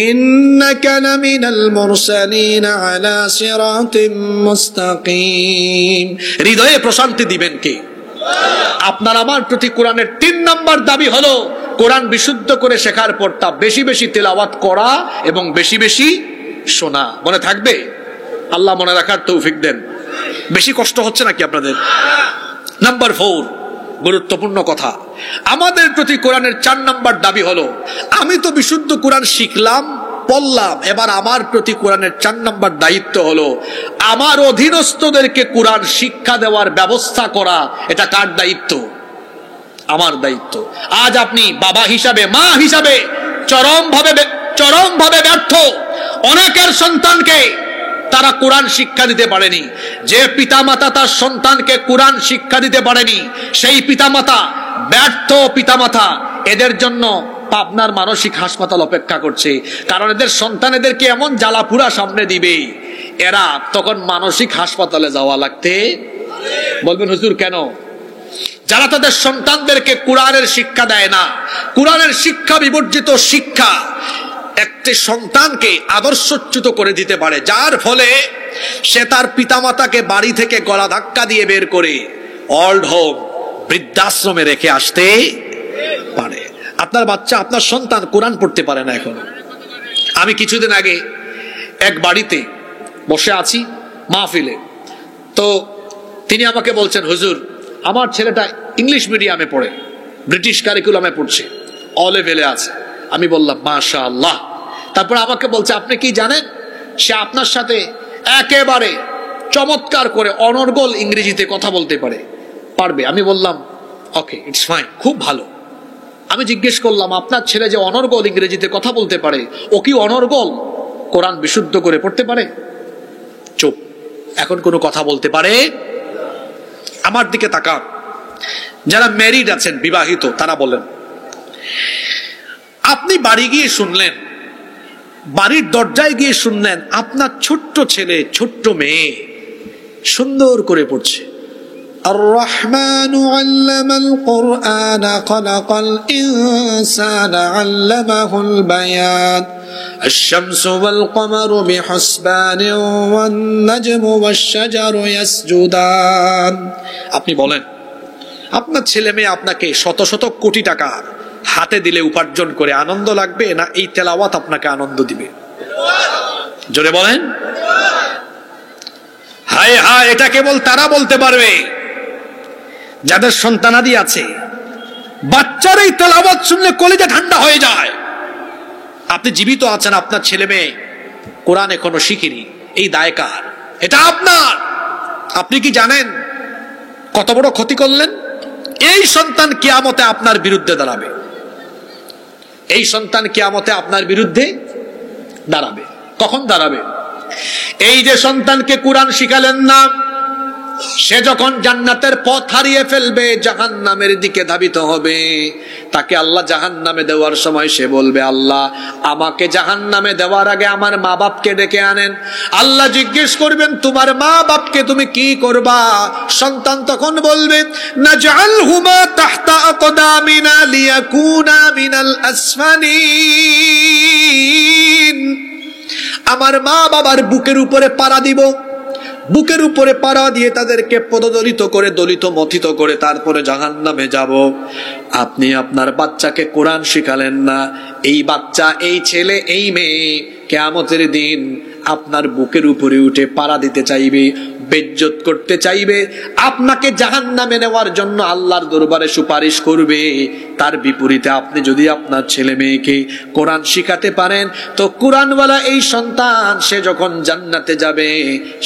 ইন্নাকা লামিনাল মুরসালিন আলা সিরাতিম মুস্তাকিম, হৃদয়ে প্রশান্তি দিবেন কে? আপনার আমার প্রতি কোরআনের 3 নম্বর দাবি হলো কোরআন বিশুদ্ধ করে শেখার পর তা বেশি বেশি তেলাওয়াত করা এবং বেশি বেশি শোনা। মনে থাকবে? আল্লাহ মনে রাখার তৌফিক দেন। বেশি কষ্ট হচ্ছে নাকি আপনাদের? নাম্বার 4, গুরুত্বপূর্ণ কথা, আমাদের প্রতি কোরআনের 4 নম্বর দাবি হলো, আমি তো বিশুদ্ধ কোরআন শিখলাম পড়লাম, এবার আমার প্রতি কোরআনের 4 নম্বর দায়িত্ব হলো আমার অধীনস্থদেরকে কোরআন শিক্ষা দেওয়ার ব্যবস্থা করা। এটা কার দায়িত্ব? আমার দায়িত্ব। আজ আপনি বাবা হিসাবে, মা হিসাবে চরমভাবে ব্যর্থ। অনেকের সন্তানকে তারা কোরআন শিক্ষা দিতে পারেনি। যে পিতামাতা তার সন্তানকে কোরআন শিক্ষা দিতে পারেনি সেই পিতামাতা, ব্যর্থ পিতামাতা, এদের জন্য পাবনার মানসিক হাসপাতাল অপেক্ষা করছে। কারণ এদের সন্তান এদেরকে এমন জ্বালাপুরা সামনে দিবে, এরা তখন মানসিক হাসপাতালে যাওয়া লাগতে। বলবেন হুজুর কেন? যারা তাদের সন্তানদেরকে কোরআনের শিক্ষা দেয় না, কোরআনের শিক্ষা বিবর্জিত শিক্ষা একটি সন্তানকে আদর্শচ্যুত করে দিতে পারে, যার ফলে সে তার পিতামাতাকে বাড়ি থেকে গলা ধাক্কা দিয়ে বের করে ওল্ড হোম, বৃদ্ধাশ্রমে রেখে আসতে পারে। আপনার বাচ্চা, আপনার সন্তান কোরআন পড়তে পারে না এখন। আমি কিছুদিন আগে এক বাড়িতে বসে আছি মাহফিলে, তো তিনি আমাকে বলছেন, হুজুর আমার ছেলেটা ইংলিশ মিডিয়ামে পড়ে, ব্রিটিশ কারিকুলামে পড়ছে, অ লেভেলে আছে। আমি বললাম মাশাআল্লাহ। তারপর আমাকে বলছে, আপনি কি জানেন সে আপনার সাথে একেবারে চমৎকার করে অনর্গল ইংরেজিতে কথা বলতে পারবে। আমি বললাম ওকে, ইটস ফাইন, খুব ভালো। আমি জিজ্ঞেস করলাম, আপনার ছেলে যে অনর্গল ইংরেজিতে কথা বলতে পারে, ও কি অনর্গল কোরআন বিশুদ্ধ করে পড়তে পারে? চুপ, এখন কোনো কথা বলতে পারে? আমার দিকে তাকান, যারা ম্যারিড আছেন, বিবাহিত, তারা বলেন। আপনি বাড়ি গিয়ে শুনলেন, বাড়ির দরজায় গিয়ে শুনলেন আপনার ছোট্ট ছেলে, ছোট্ট মেয়ে সুন্দর করে পড়ছে, আর-রহমানু আল্লামাল কুরআনা খালাকাল ইনসানা আল্লামাহুল বায়ান আশ-শামসু ওয়াল কমারু বিহুসবানিন ওয়ান নাজমু ওয়াশ-শাজারু ইয়াসজুদান। আপনি বলেন, আপনার ছেলে মেয়ে আপনাকে শত শত কোটি টাকা হাতে দিলে উপার্জন করে আনন্দ লাগবে, না এই তেলাওয়াত আপনাকে আনন্দ দিবে? জোরে বলেন। হায় হায়, এটা কেবল তারা বলতে পারবে যাদের সন্তানাদি আছে। বাচ্চার এই তেলাওয়াত শুনলে কলিজা ঠান্ডা হয়ে যায়। আপনি জীবিত আছেন, আপনার ছেলে মেয়ে কোরআন এখনো শিখিনি, এই দায় কার? এটা আপনার। আপনি কি জানেন কত বড় ক্ষতি করলেন? এই সন্তান কিয়ামতে আপনার বিরুদ্ধে দাঁড়াবে, এই সন্তান কিয়ামতে আপনার বিরুদ্ধে দাঁড়াবে। কখন দাঁড়াবে? এই যে সন্তানকে কোরআন শিখালেন না, সে যখন জান্নাতের পথ হারিয়ে ফেলবে, জাহান্নামের দিকে ধাবিত হবে, তাকে আল্লাহ জাহান্নামে দেওয়ার সময় সে বলবে, আল্লাহ আমাকে জাহান্নামে দেওয়ার আগে আমার মা বাপকে ডেকে আনেন। আল্লাহ জিজ্ঞেস করবেন, তোমার মা বাপকে তুমি কি করবা? সন্তান তখন বলবে, নাজআলহুমা তাহতা আকদামিনা লিয়াকুনা মিনাল আসফালিন। আমার মা বাবার বুকের উপরে পাড়া দিব, বুকের উপরে পাড়া দিয়ে তাদেরকে পদদলিত করে, দলিত মথিত করে তারপরে জাহান্নামে যাব। আপনি আপনার বাচ্চাকে কোরআন শিখালেন না, এই বাচ্চা, এই ছেলে, এই মেয়ে কিয়ামতের দিন আপনার বুকের উপরে উঠে পাড়া দিতে চাইবে, বেজ্জত করতে চাইবে, আপনাকে জাহান্নামে নেওয়ার জন্য আল্লাহর দরবারে সুপারিশ করবে। তার বিপরীতে আপনি যদি আপনার ছেলে মেয়েকে কোরআন শিখাতে পারেন, তো কোরআনওয়ালা এই সন্তান সে যখন জান্নাতে যাবে,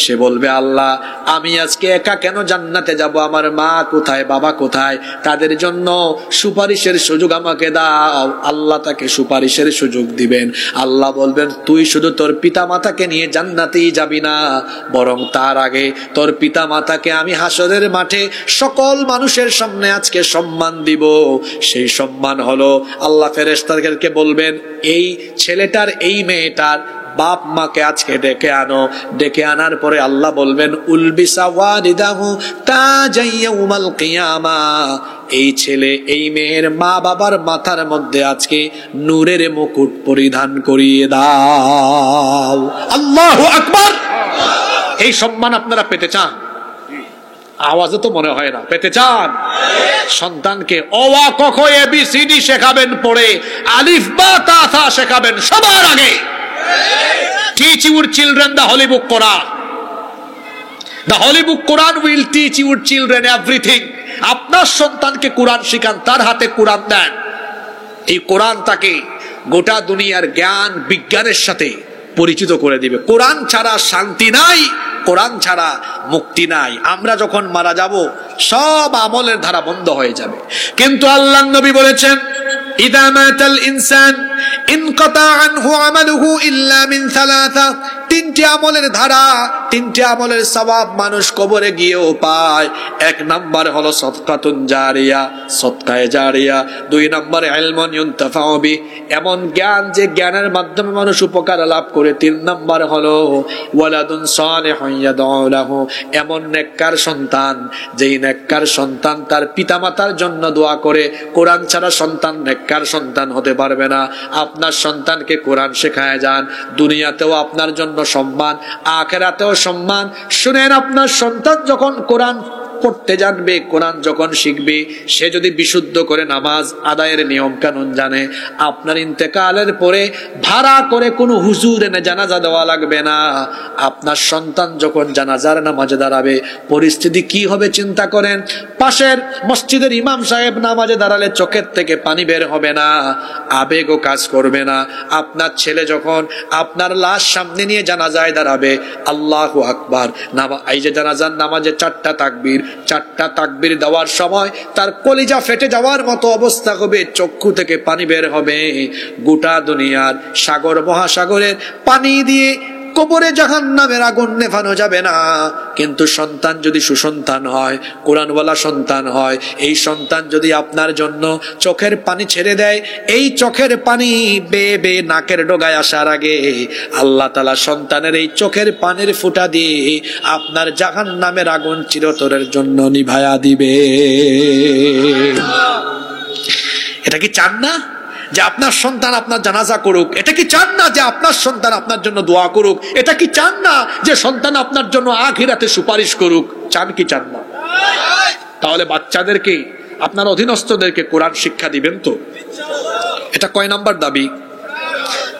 সে বলবে, আল্লাহ আমি আজকে একা কেন জান্নাতে যাব? আমার মা কোথায়, বাবা কোথায়? তাদের জন্য সুপারিশের সুযোগ আমাকে দাও। আল্লাহ তাকে সুপারিশের সুযোগ দিবেন। আল্লাহ বলবেন, তুই শুধু তোর পিতা মাতাকে নিয়ে জান্নাতেই যাবি না, বরং তার আগে তোর পিতা মাতাকে আমি হাসরের মাঠে সকল মানুষের সামনে আজকে সম্মান দিব। সেই সম্মান হলো, আল্লাহ ফেরেশতাদেরকে বলবেন, এই ছেলেটার, এই মেয়েটার বাপ মাকে আজকে ডেকে আনো। ডেকে আনার পরে আল্লাহ বলবেন, উলবিসা ওয়ালিদাহু তাজাই ইয়াউমাল কিয়ামা। এই ছেলে, এই মেয়ের মা বাবার মাথার মধ্যে আজকে নূরের মুকুট পরিধান করিয়ে দাও। আল্লাহু আকবার। এই সম্মান আপনারা পেতে চান? আওয়াজে তো মনে হয় না। পেতে চান? সন্তানকে অ আ ক খ এ বি সি ডি শেখাবেন, পড়ে আলিফ বা তা থা শেখাবেন সবার আগে। Teach your children the Holy Book Quran. The Holy Book Quran will teach your children everything. আপনার সন্তানকে কোরআন শিখান, তার হাতে কোরআন দেন। এই কোরআন তাকে গোটা দুনিয়ার জ্ঞান বিজ্ঞানের সাথে পরিচিত করে দিবে। কোরআন ছাড়া শান্তি নাই, কোরআন ছাড়া মুক্তি নাই। আমরা যখন মারা যাব, সব আমলের ধারা বন্ধ হয়ে যাবে। কিন্তু আল্লাহর নবী বলেছেন, ইদা মাতাল ইনসান ইনকাতা আনহু আমালুহু ইল্লা মিন সালাসা। তিনটি আমলের ধারা, তিনটি আমলের সওয়াব মানুষ কবরে গিয়েও পায়। এক নাম্বার হলো সদকাতুন জারিয়া, সদকায়ে জারিয়া। দুই নাম্বার ইলমুন ইউনতাফাউ বি, এমন জ্ঞান যে জ্ঞানের মাধ্যমে মানুষ উপকার লাভ করে। তিন নাম্বার হলো ওয়ালাদুন সালিহুন ইয়াদউ লাহু, এমন নেককার সন্তান, যেই নেককার সন্তান তার পিতামাতার জন্য দোয়া করে। কোরআন ছাড়া সন্তান নেককার সন্তান হতে পারবে না। আপনার সন্তানকে কোরআন শেখায় যান, দুনিয়াতেও আপনার জন্য সম্মান, আখিরাতেও সম্মান। শুনেন, আপনার সন্তান যখন কোরআন পড়তে জানবে, কোরআন যখন শিখবে, সে যদি বিশুদ্ধ করে নামাজ আদায়ের নিয়ম কানুন জানে, আপনার ইন্তেকালের পরে ভাড়া করে কোনো হুজুর এনে জানাজা দেওয়া লাগবে না। আপনার সন্তান যখন জানাজার নামাজে দাঁড়াবে, পরিস্থিতি কি হবে চিন্তা করেন। পাশের মসজিদের ইমাম সাহেব নামাজে দাঁড়ালে চোখের থেকে পানি বের হবে না, আবেগও কাজ করবে না। আপনার ছেলে যখন আপনার লাশ সামনে নিয়ে জানাজায় দাঁড়াবে, আল্লাহু আকবার, এই যে জানাজার নামাজে চারটা তাকবীর, চারটা তাকবীর দেওয়ার সময় তার কলিজা ফেটে যাওয়ার মতো অবস্থা হবে, চক্ষু থেকে পানি বের হবে। গোটা দুনিয়ার সাগর মহাসাগরের পানি দিয়ে কবরে জাহান্নামের আগুন নেভানো যাবে না। কিন্তু সন্তান যদি সুসন্তান হয়, কোরআনওয়ালা সন্তান হয়, এই সন্তান যদি আপনার জন্য চোখের পানি ছেড়ে দেয়, এই চোখের পানি বেয়ে বেয়ে নাকের ডগায় আসার আগে আল্লাহ তাআলা সন্তানের এই চোখের পানির ফুঁটা দিয়ে আপনার জাহান্নামের আগুন চিরতরের জন্য নিভায়া দিবে। এটা কি চান না যে আপনার সন্তান আপনার জানাজা করুক? এটা কি চান না যে আপনার সন্তান আপনার জন্য দোয়া করুক? এটা কি চান না যে সন্তান আপনার জন্য আখিরাতে সুপারিশ করুক? চান কি চান না? তাহলে বাচ্চাদেরকে, আপনার অধীনস্থদেরকে কোরআন শিক্ষা দিবেন তো? এটা কয় নাম্বার দাবি?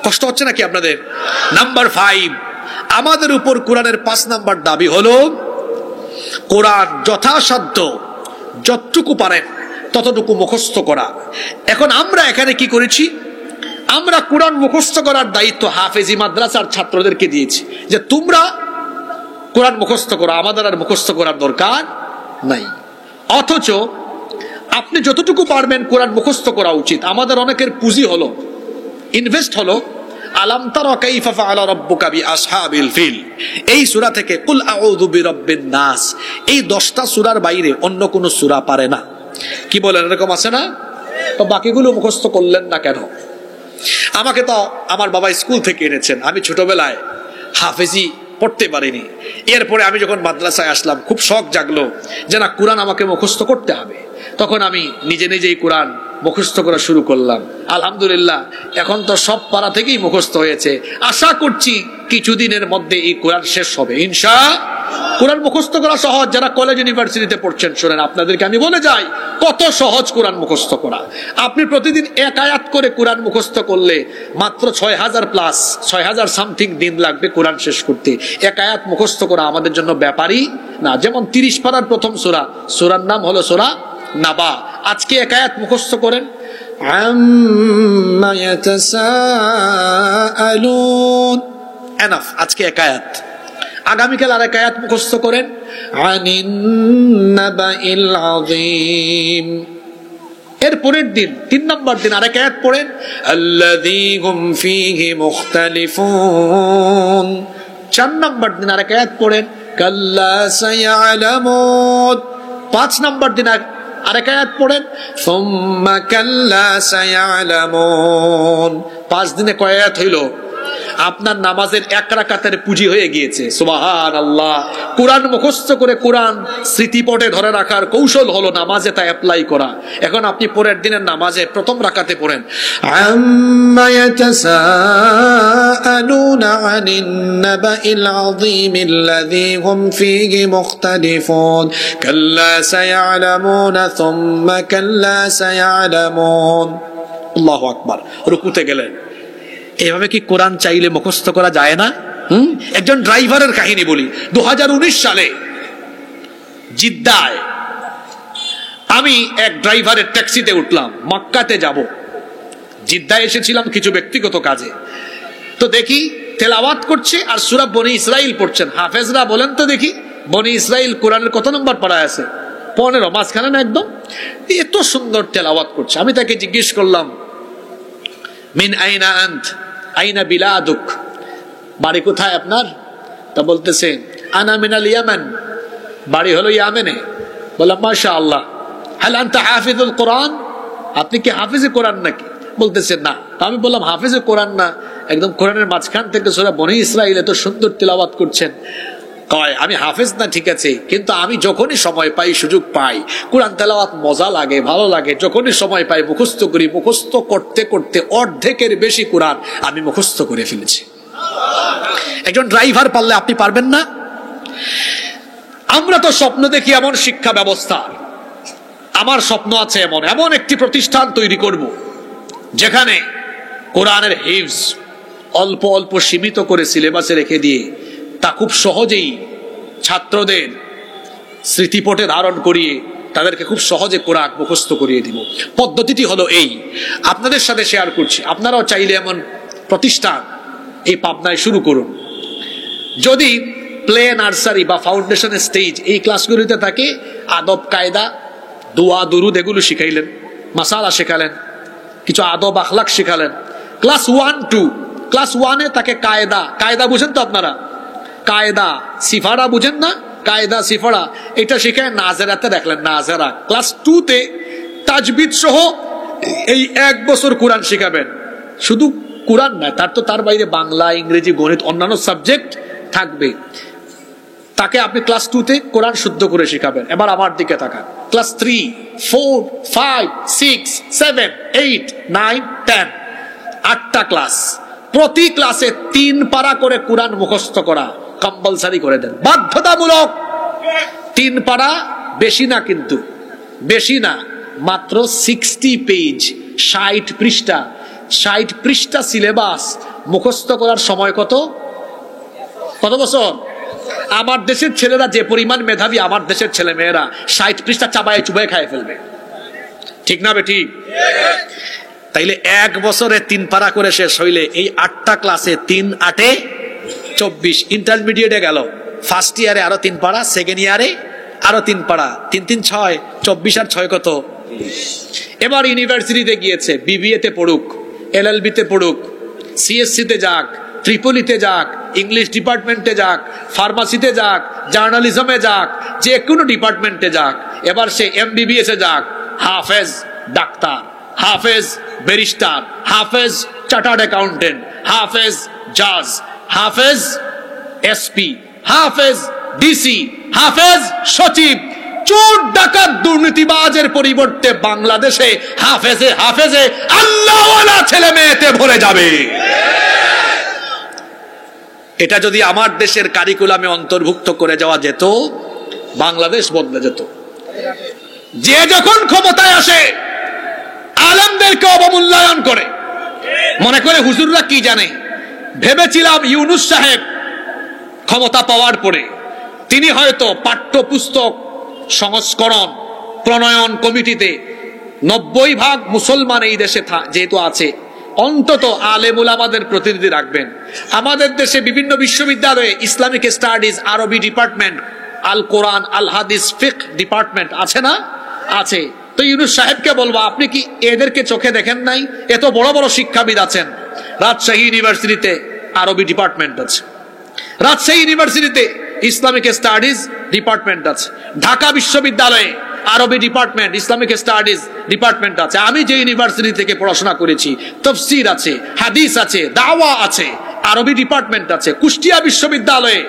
কষ্ট হচ্ছে নাকি আপনাদের? নাম্বার 5, আমাদের উপর কোরআনের 5 নাম্বার দাবি হলো কোরআন যথাসাধ্য যতটুকু পারেন ততটুকু মুখস্থ করা। এখন আমরা এখানে কি করেছি? আমরা কোরআন মুখস্থ করার দায়িত্ব হাফেজি মাদ্রাসার ছাত্রদেরকে দিয়েছি, যে তোমরা কোরআন মুখস্থ করো, আমাদের আর মুখস্থ করার দরকার নাই। অথচ আপনি যতটুকু পারবেন কোরআন মুখস্থ করা উচিত। আমাদের অনেকের পুঁজি হলো, ইনভেস্ট হলো আলাম তারা কাইফা ফাআলা রাব্বুকা বিআসহাবিল ফিল, এই সূরা থেকে কুল আউযু বিরাব্বিন নাস, এই 10টা সূরার বাইরে অন্য কোন সূরা পারে না। কি বলেন, এরকম আছে না? তো বাকিগুলো মুখস্থ করলেন না কেন? আমাকে তো আমার বাবা স্কুল থেকে এনেছেন, আমি ছোটবেলায় হাফেজি পড়তে পারিনি। এরপরে আমি যখন মাদ্রাসায় আসলাম খুব শখ জাগলো যে না, কোরআন আমাকে মুখস্থ করতে হবে। তখন আমি নিজে নিজেই কোরআন মুখস্থ করা শুরু করলাম। আলহামদুলিল্লাহ এখন তো সব পাড়া থেকেই মুখস্থ হয়েছে। আশা করছি কিছুদিনের মধ্যে এই কোরআন শেষ হবে ইনশাআল্লাহ। কোরআন মুখস্থ করা সহজ। যারা কলেজ ইউনিভার্সিটিতে পড়ছেন শুনেন, আপনাদেরকে আমি বলে যাই কত সহজ কোরআন মুখস্থ করা। আপনি প্রতিদিন এক আয়াত করে কোরআন মুখস্থ করলে মাত্র 6000 প্লাস 6000 সামথিং দিন লাগবে কোরআন শেষ করতে। এক আয়াত মুখস্থ করা আমাদের জন্য ব্যাপারই না। যেমন 30 পারার প্রথম সূরা, সূরার নাম হলো সূরা নাবা। আজকে এক আয়াত মুখস্থ করেন, আম্মা ইয়াতাসাআলুন, এনাফ। আজকে এক আয়াত। আগামীকাল আরেক আয়াত মুখস্থ করেন, আনিন নাবাইল আযীম। এর পরের দিন 3 নম্বর দিন আরেক আয়াত পড়েন, আল্লাযী হুম ফীহি মুখতালিফুন। 4 নম্বর দিন আরেক আয়াত পড়েন, কাল্লা সায়ালামুন। 5 নম্বর দিন আরেক আয়াত পড়েন, সুম্মা কাল্লা সায়ালামুন। 5 দিনে কয় আয়াত হইল? আপনার নামাজের 1 রাকাতের পুঁজি হয়ে গিয়েছে। সুবহানাল্লাহ। কোরআন মুখস্থ করে কোরআন স্মৃতিপটে ধরে রাখার কৌশল হলো নামাজে তা অ্যাপ্লাই করা। এখন আপনি পরের দিনের নামাজে প্রথম রাকাতে পড়েন, আম্মা ইয়াতাসাআলুনা আনিন নাবাইল আযীমিল্লাযী হুম ফীহি মুখতালিফুন কাল্লা সায়ালামুনা সুম্মা কাল্লা সায়ালামুন। আল্লাহু আকবার। রুকুতে গেলেন। এভাবে কি কোরআন চাইলে মুখস্থ করা যায় না? একজন ড্রাইভারের কাহিনী বলি। 2019 সালে জিদ্দায় আমি এক ড্রাইভারের ট্যাক্সিতে উঠলাম, মক্কাতে যাব। জিদ্দায় এসেছিলাম কিছু ব্যক্তিগত কাজে। তো দেখি তেলাওয়াত করছে আর সূরা বনি ইসরাইল পড়ছেন। হাফেজরা বলেন তো দেখি, বনি ইসরাইল কোরআনের কত নম্বর পারা আছে? 15, মাঝখানে না একদম। এত সুন্দর তেলাওয়াত করছে। আমি তাকে জিজ্ঞেস করলাম, মিন আইনা আন্ত, আইনা বিলাদুক, বাড়ি কোথায় আপনার? তা বলতেছে আনা মিনাল ইয়ামান, বাড়ি হলো ইয়ামেনে। বললাম মাশাআল্লাহ। হাল আনতা হাফিজুল কোরআন, আপনি কি হাফিজে কোরআন নাকি? বলতেছে না। আমি বললাম হাফিজে কোরআন না, একদম কোরআনের মাঝখান থেকে সূরা বনি ইসরাইল এত সুন্দর তেলাওয়াত করছেন। কয় আমি হাফেজ না, ঠিক আছে, কিন্তু আমি যখনই সময় পাই, সুযোগ পাই, কোরআন তেলাওয়াত মজা লাগে, ভালো লাগে। যখনই সময় পাই মুখস্থ করি। মুখস্থ করতে করতে অর্ধেকের বেশি কোরআন আমি মুখস্থ করে ফেলেছি। একজন ড্রাইভার পারলে আপনি পারবেন না? আমরা তো স্বপ্ন দেখি এমন শিক্ষা ব্যবস্থা। আমার স্বপ্ন আছে এমন একটি প্রতিষ্ঠান তৈরি করব যেখানে কোরআনের হিফজ অল্প অল্প সীমিত করে সিলেবাসে রেখে দিয়ে তা খুব সহজেই ছাত্রদের স্মৃতিপটে ধারণ করিয়ে তাদেরকে খুব সহজে কোরআন মুখস্থ করিয়ে দিব। পদ্ধতিটি হলো এই, আপনাদের সাথে শেয়ার করছি। আপনারাও চাইলে এমন প্রতিষ্ঠান এই পাবনায় শুরু করুন। যদি প্লে, নার্সারি বা ফাউন্ডেশনের স্টেজ এই ক্লাসগুলিতে থাকে, আদব কায়দা, দোয়া দুরুদ এগুলো শিখাইলেন, মাসালা শেখালেন, কিছু আদব আখলাক শেখালেন। ক্লাস 1, 2, ক্লাস 1-এ তাকে কায়দা বুঝেন তো আপনারা? কায়দা সিফারা বুঝেন না? কায়দা সিফারা এটা শিখায় নাজেরাতে দেখলেন, নাজেরা। ক্লাস 2-তে তাজবিদ সহ এই 1 বছর কোরআন শিখাবেন। শুধু কোরআন না, তার বাইরে বাংলা, ইংরেজি, গণিত, অন্যান্য সাবজেক্ট থাকবে। তাকে আপনি ক্লাস 2-তে কোরআন শুদ্ধ করে শিখাবেন। এবার আমার দিকে তাকান। ক্লাস 3, 4, 5, 6, 7, 8, 9, 10, 8টা ক্লাস। প্রতি ক্লাসে 3 পারা করে কোরআন মুখস্থ করা কম্পালসারি করে দেন, বাধ্যতামূলক। 3 পারা, বেশি না, কিন্তু বেশি না, মাত্র 60 পেজ, 60 পৃষ্ঠা। 60 পৃষ্ঠা সিলেবাস মুখস্থ করার সময় কত বছর? আমার দেশের ছেলেরা যে পরিমাণ মেধাবী, আমার দেশের ছেলে মেয়েরা 60 পৃষ্ঠা চাবায় চুবায় খায় ফেলবে। ঠিক না বেটি? তাইলে 1 বছরে 3 পারা করে শেষ হইলে এই 8টা ক্লাসে 3 8 24, ইন্টারমিডিয়েটে গেল, ফার্স্ট ইয়ারে আরো 3 পারা, সেকেন্ড ইয়ারে আরো 3 পারা, 3 3 6, 24 আর 6 কত? এবার ইউনিভার্সিটিতে গিয়েছে, বিবিএ তে পড়ুক, এলএলবি তে পড়ুক, সিএসসি তে যাক, ট্রিপলিতে যাক, ইংলিশ ডিপার্টমেন্টে যাক, ফার্মাসিতে যাক, জার্নালিজমে যাক, যে কোনো ডিপার্টমেন্টে যাক, এবার সে এমবিবিএস এ যাক, হাফেজ ডাক্তার, হাফেজ ব্যারিস্টার, হাফেজ চার্টার্ড অ্যাকাউন্টেন্ট, হাফেজ জাজ, হাফেজ এসপি, হাফেজ ডিসি, হাফেজ সচিব। চোর ডাকাত দুর্নীতিবাজের পরিবর্তে বাংলাদেশে হাফেজে হাফেজে আল্লাহওয়ালা ছেলে মেয়েতে ভরে যাবে। এটা যদি আমার দেশের কারিকুলামে অন্তর্ভুক্ত করে যাওয়া যেত, বাংলাদেশ বদলে যেত। যে যখন ক্ষমতায় আসে আলেমদেরকে অবমূল্যায়ন করে, মনে করে হুজুররা কি জানে। ভেবেছিলাম ইউনুস সাহেব ক্ষমতা পাওয়ার পরে তিনি হয়তো পাঠ্যপুস্তক সংস্করণ প্রণয়ন কমিটিতে 90% মুসলমান এই দেশে যেহেতু আছে, অন্তত আলেম উলামাদের প্রতিনিধি রাখবেন। আমাদের দেশে বিভিন্ন বিশ্ববিদ্যালয়ে ইসলামিক স্টাডিজ, আরবি ডিপার্টমেন্ট, আল কোরআন আল হাদিস ফিকহ ডিপার্টমেন্ট আছে না? আছে। তো ইউনুস সাহেবকে বলবো, আপনি কি এদেরকে চোখে দেখেন নাই? এত বড় বড় শিক্ষাবিদ আছেন। রাজশাহী ইউনিভার্সিটিতে আরবি ডিপার্টমেন্ট আছে, রাজশাহী ইউনিভার্সিটিতে ইসলামিক স্টাডিজ ডিপার্টমেন্ট আছে, ঢাকা বিশ্ববিদ্যালয়ে আরবি ডিপার্টমেন্ট, ইসলামিক স্টাডিজ ডিপার্টমেন্ট আছে। আমি যে ইউনিভার্সিটি থেকে পড়াশোনা করেছি, তাফসীর আছে, হাদিস আছে, দাওয়া আছে, আরবি ডিপার্টমেন্ট আছে। কুষ্টিয়া বিশ্ববিদ্যালয়ে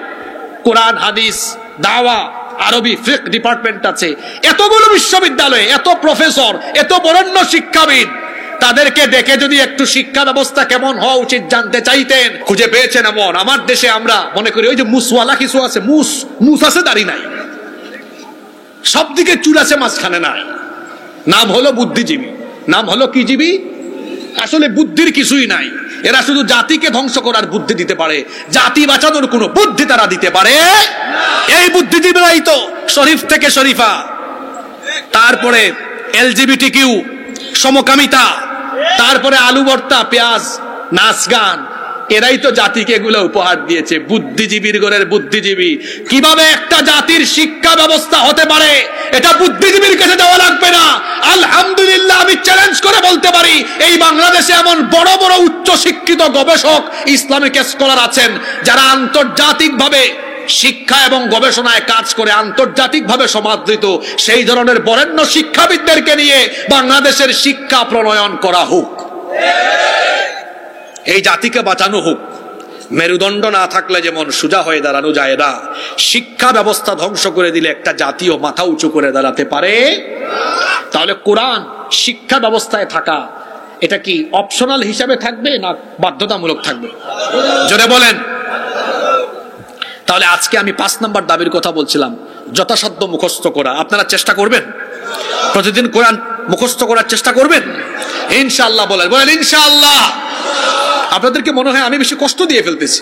কোরআন হাদিস দাওয়া আরবি ফিকহ ডিপার্টমেন্ট আছে। এতগুলো বিশ্ববিদ্যালয়ে এত প্রফেসর, এত বরেণ্য শিক্ষাবিদ, তাদেরকে দেখে যদি একটু শিক্ষা ব্যবস্থা কেমন হওয়া উচিত জানতে চাইতেন, খুঁজে পেয়েছেন এমন। আমার দেশে আমরা মনে করি ওই যে মুসওয়ালা কিছু আছে, মুস আছে, দাড়ি নাই, সব দিকে চুল আছে, মাঝখানে নাই। নাম হলো বুদ্ধিজীবী, নাম হলো কি জীবী? আসলে বুদ্ধির কিছুই নাই। এরা শুধু জাতিকে ধ্বংস করার বুদ্ধি দিতে পারে, জাতি বাঁচানোর কোনো বুদ্ধি তারা দিতে পারে। এই বুদ্ধিজীবীরাই তো শরীফ থেকে শরীফা, তারপরে এলজিবিটি কিউ, সমকামিতা, তারপরে আলু ভর্তা, পেঁয়াজ, নাচ গান, এরাই তো জাতিকে এগুলো উপহার দিয়েছে। বুদ্ধিজীবীর ঘরের বুদ্ধিজীবী। কিভাবে একটা জাতির শিক্ষা ব্যবস্থা হতে পারে এটা বুদ্ধিজীবীর কাছে যাওয়া লাগবে না। আলহামদুলিল্লাহ, আমি চ্যালেঞ্জ করে বলতে পারি, এই বাংলাদেশে এমন বড় বড় উচ্চ শিক্ষিত গবেষক, ইসলামিক স্কলার আছেন, যারা আন্তর্জাতিকভাবে শিক্ষা এবং গবেষণায় কাজ করে আন্তর্জাতিকভাবে সমাদৃত। সেই ধরনের বরেণ্য শিক্ষাবিদদেরকে নিয়ে বাংলাদেশের শিক্ষা প্রণয়ন করা হোক, এই জাতিকে বাঁচানো হোক। মেরুদণ্ড না থাকলে যেমন সোজা হয়ে দাঁড়ানো যায় না, শিক্ষা ব্যবস্থা ধ্বংস করে দিলে একটা জাতীয় মাথা উঁচু করে দাঁড়াতে পারে। তাহলে কোরআন শিক্ষা ব্যবস্থায় থাকা, এটা কি অপশনাল হিসাবে থাকবে না বাধ্যতামূলক থাকবে? জোরে বলেন। তাহলে আজকে আমি 5 নম্বর দাবির কথা বলছিলাম, যথাসাধ্য মুখস্থ করা। আপনারা চেষ্টা করবেন, প্রতিদিন কোরআন মুখস্থ করার চেষ্টা করবেন ইনশাআল্লাহ। বলেন বলেন ইনশাআল্লাহ। আপনাদেরকে মনে হয় আমি বেশি কষ্ট দিয়ে ফেলতেছি।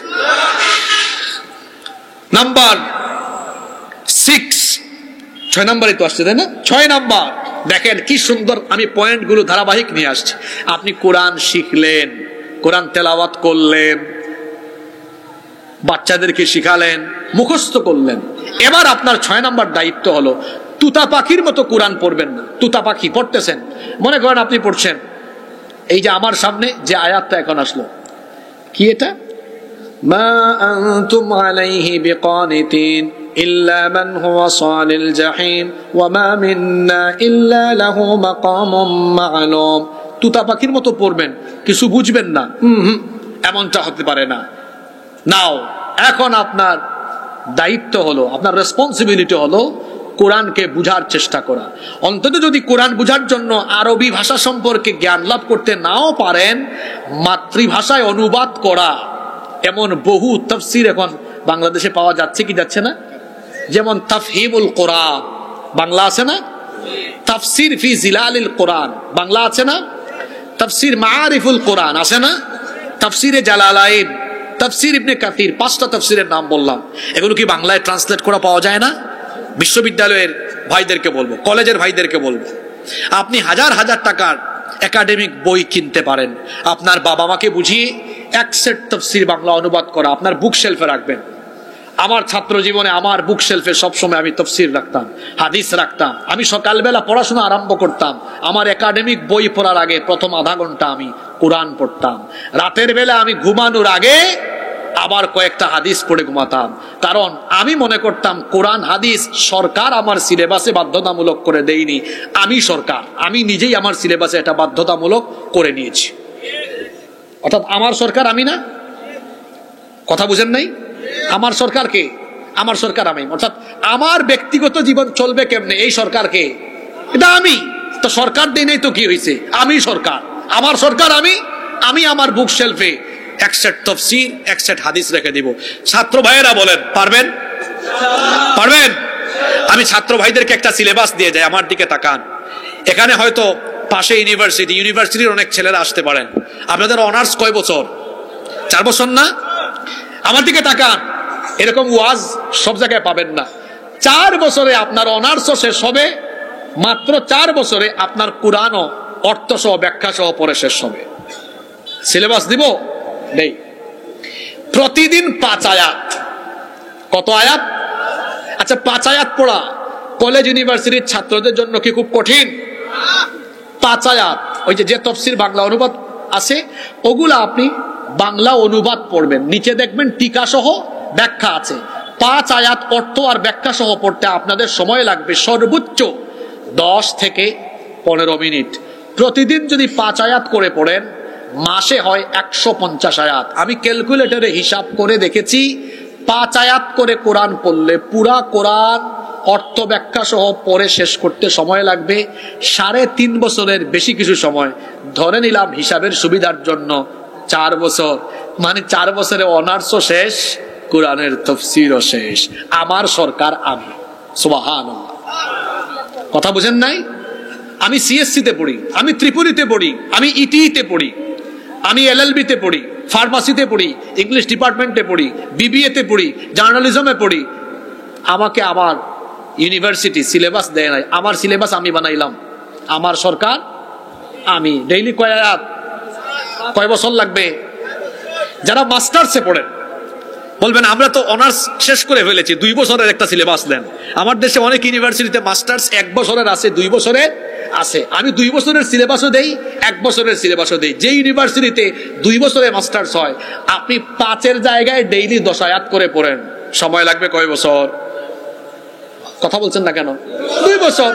নাম্বার 6, 6 নম্বরই তো আসছে, তাই না? 6 নাম্বার দেখেন কি সুন্দর, আমি পয়েন্টগুলো ধারাবাহিক নিয়ে আসছি। আপনি কোরআন শিখলেন, কোরআন তেলাওয়াত করলেন, বাচ্চাদেরকে শিখালেন, মুখস্থ করলেন। এবার আপনার 6 নম্বর দায়িত্ব হলো, তুতা পাখির মতো কোরআন পড়বেন না। তুতা পাখি পড়তেছেন, মনে করেন আপনি পড়ছেন, এই যে আমার সামনে যে আয়াতটা এখন আসলো, কি এটা? মা আনতুম আলাইহি বিকানিতিন ইল্লা মান হুয়া সালিল জাহিম ওয়া মা মিন্না ইল্লা লাহু মাকামুম মা'লুম। তুতা পাখির মতো পড়বেন, কিছু বুঝবেন না, এমনটা হতে পারে না। নাও এখন আপনার দায়িত্ব হলো, আপনার রেসপন্সিবিলিটি হলো কোরআনকে বুঝার চেষ্টা করা। অন্তত যদি কোরআন বুঝার জন্য আরবি ভাষা সম্পর্কে জ্ঞান লাভ করতে নাও পারেন, মাতৃভাষায় অনুবাদ করা এমন বহু তাফসীর এখন বাংলাদেশে পাওয়া যাচ্ছে কি যাচ্ছে না? যেমন তাফহিমুল কোরআন বাংলা আছে না, তাফসীর ফি জিলালিল কোরআন বাংলা আছে না, তাফসীর মাআরিফুল কোরআন আছে না, তাফসীরে জালালাইন, তাফসীর ইবনে কাসির, 5টা তাফসীরের নাম বললাম। এগুলো কি বাংলায় ট্রান্সলেট করা পাওয়া যায় না? বিশ্ববিদ্যালয়ের ভাইদেরকে বলবো, কলেজের ভাইদেরকে বলবো, আপনি হাজার হাজার টাকার একাডেমিক বই কিনতে পারেন, আপনার বাবা মাকে বুঝিয়ে এক সেট তাফসীর বাংলা অনুবাদ করা আপনার বুক শেলফে রাখবেন। আমার ছাত্র জীবনে আমার বুক শেলফে সবসময় আমি তাফসীর রাখতাম, হাদিস রাখতাম। আমি সকালবেলা পড়াশোনা আরম্ভ করতাম, আমার একাডেমিক বই পড়ার আগে প্রথম আধা ঘন্টা আমি কোরআন পড়তাম। রাতের বেলা আমি ঘুমানোর আগে আবার কয়েকটা হাদিস পড়ে ঘুমাতাম, কারণ আমি মনে করতাম কোরআন হাদিস সরকার আমার সিলেবাসে বাধ্যতামূলক করে দেয়নি, আমি সরকার, আমি নিজেই আমার সিলেবাসে এটা বাধ্যতামূলক করে নিয়েছি। অর্থাৎ আমার সরকার আমি না, কথা বুঝেন নাই? আমার সরকার কে? আমার সরকার আমি। অর্থাৎ আমার ব্যক্তিগত জীবন চলবে কেমনে এই সরকারকে, এটা আমি তো সরকার দেই নাই তো কি হয়েছে, আমি সরকার, আমার সরকার আমি। আমি আমার বুক শেলফে এক সেট তাফসীর এক সেট হাদিস রেখে দিব। ছাত্র ভাইয়েরা বলেন পারবেন? পারবেন? আমি ছাত্র ভাইদেরকে একটা সিলেবাস দিয়ে যাই, আমার দিকে তাকান। এখানে হয়তো পাশে ইউনিভার্সিটির অনেক ছেলেরা আসতে পারেন। আপনাদের অনার্স কয় বছর? 4 বছর না? আমার দিকে তাকান, এরকম ওয়াজ সব জায়গায় পাবেন না। 4 বছরে আপনার অনার্সও শেষ হবে, মাত্র 4 বছরে আপনার কোরআনও অর্থ সহ ব্যাখ্যা সহ পড়ে শেষ হবে। সিলেবাস দিব নেই। প্রতিদিন 5 আয়াত। কত আয়াত? আচ্ছা 5 আয়াত পড়া কলেজ ইউনিভার্সিটির ছাত্রদের জন্য কি খুব কঠিন? 5 আয়াত, ওই যে তাফসীর বাংলা অনুবাদ আছে ওগুলা আপনি বাংলা অনুবাদ পড়বেন, নিচে দেখবেন টিকা সহ ব্যাখ্যা আছে। 5 আয়াত অর্থ আর ব্যাখ্যা সহ পড়তে আপনাদের সময় লাগবে সর্বোচ্চ 10 থেকে 15 মিনিট। প্রতিদিন যদি 5 আয়াত করে পড়েন, মাসে হয় 150 আয়াত। আমি ক্যালকুলেটরে হিসাব করে দেখেছি, 5 আয়াত করে কোরআন পড়লে পুরা কোরআন অর্থ ব্যাখ্যা সহ পড়ে শেষ করতে সময় লাগবে 3.5 বছরের বেশি কিছু সময়। ধরে নিলাম হিসাবের সুবিধার জন্য 4 বছর, মানে 4 বছরে অনার্সও শেষ, কোরআনের তাফসীরও শেষ। আমার সরকার আমি। সুবহানাল্লাহ, কথা বুঝেন নাই? আমি সিএসসিতে পড়ি, আমি ত্রিপুরীতে পড়ি, আমি ইটিইতে পড়ি, আমি এলএলবিতে পড়ি, ফার্মাসিতে পড়ি, ইংলিশ ডিপার্টমেন্টে পড়ি, বিবিএতে পড়ি, জার্নালিজমে পড়ি। আমাকে আমার ইউনিভার্সিটি সিলেবাস দেয় নাই, আমার সিলেবাস আমি বানাইলাম। আমার সরকার আমি। ডেইলি কয় আয়াত? কয় বছর লাগবে? যারা মাস্টার্সে পড়েন বলবেন আমরা তো অনার্স শেষ করে ফেলেছি, 2 বছরের একটা সিলেবাস দেন। আমার দেশে অনেক ইউনিভার্সিটিতে মাস্টার্স 1 বছরের আছে, 2 বছরের আছে। আমি 2 বছরের সিলেবাসও দেই, 1 বছরের সিলেবাসও দেই। যে ইউনিভার্সিটিতে 2 বছরে মাস্টার্স হয়, আপনি 5-এর জায়গায় ডেইলি 10 আয়াত করে পড়েন, সময় লাগবে কয় বছর? কথা বলছেন না কেন? 2 বছর।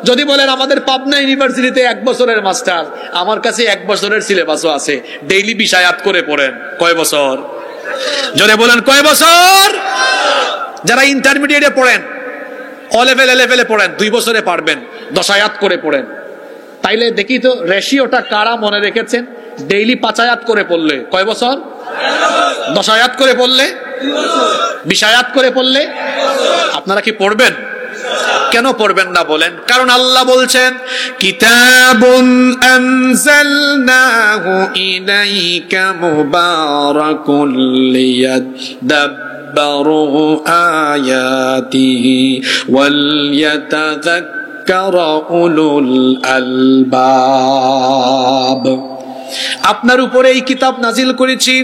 যদি বলেন আমাদের পাবনা ইউনিভার্সিটিতে 1 বছরের মাস্টার, আমার কাছে 1 বছরের সিলেবাসও আছে, ডেইলি 20 আয়াত করে পড়েন, কয় বছর? যদি বলেন কয় বছর? যারা ইন্টারমিডিয়েটে পড়েন, ও লেভেলে পড়েন, 2 বছরে পারবেন, 10 আয়াত করে পড়েন। তাইলে দেখি তো রেশিওটা কারা মনে রেখেছেন? ডেইলি 5 আয়াত করে পড়লে কয় বছর? 10 আয়াত করে পড়লে, 20 আয়াত করে পড়লে আপনারা কি পড়বেন? কেন পড়বেন না বলেন? কারণ আল্লাহ বলছেন কিতাবুন আনজালনাহু ইলাইকা মুবারাকুন লিয়াদাব্বারু আয়াতিহি ওয়াল ইয়াতাযাক্কারা উলুল আলবাব। আপনার উপরে এই কিতাব নাজিল করেছি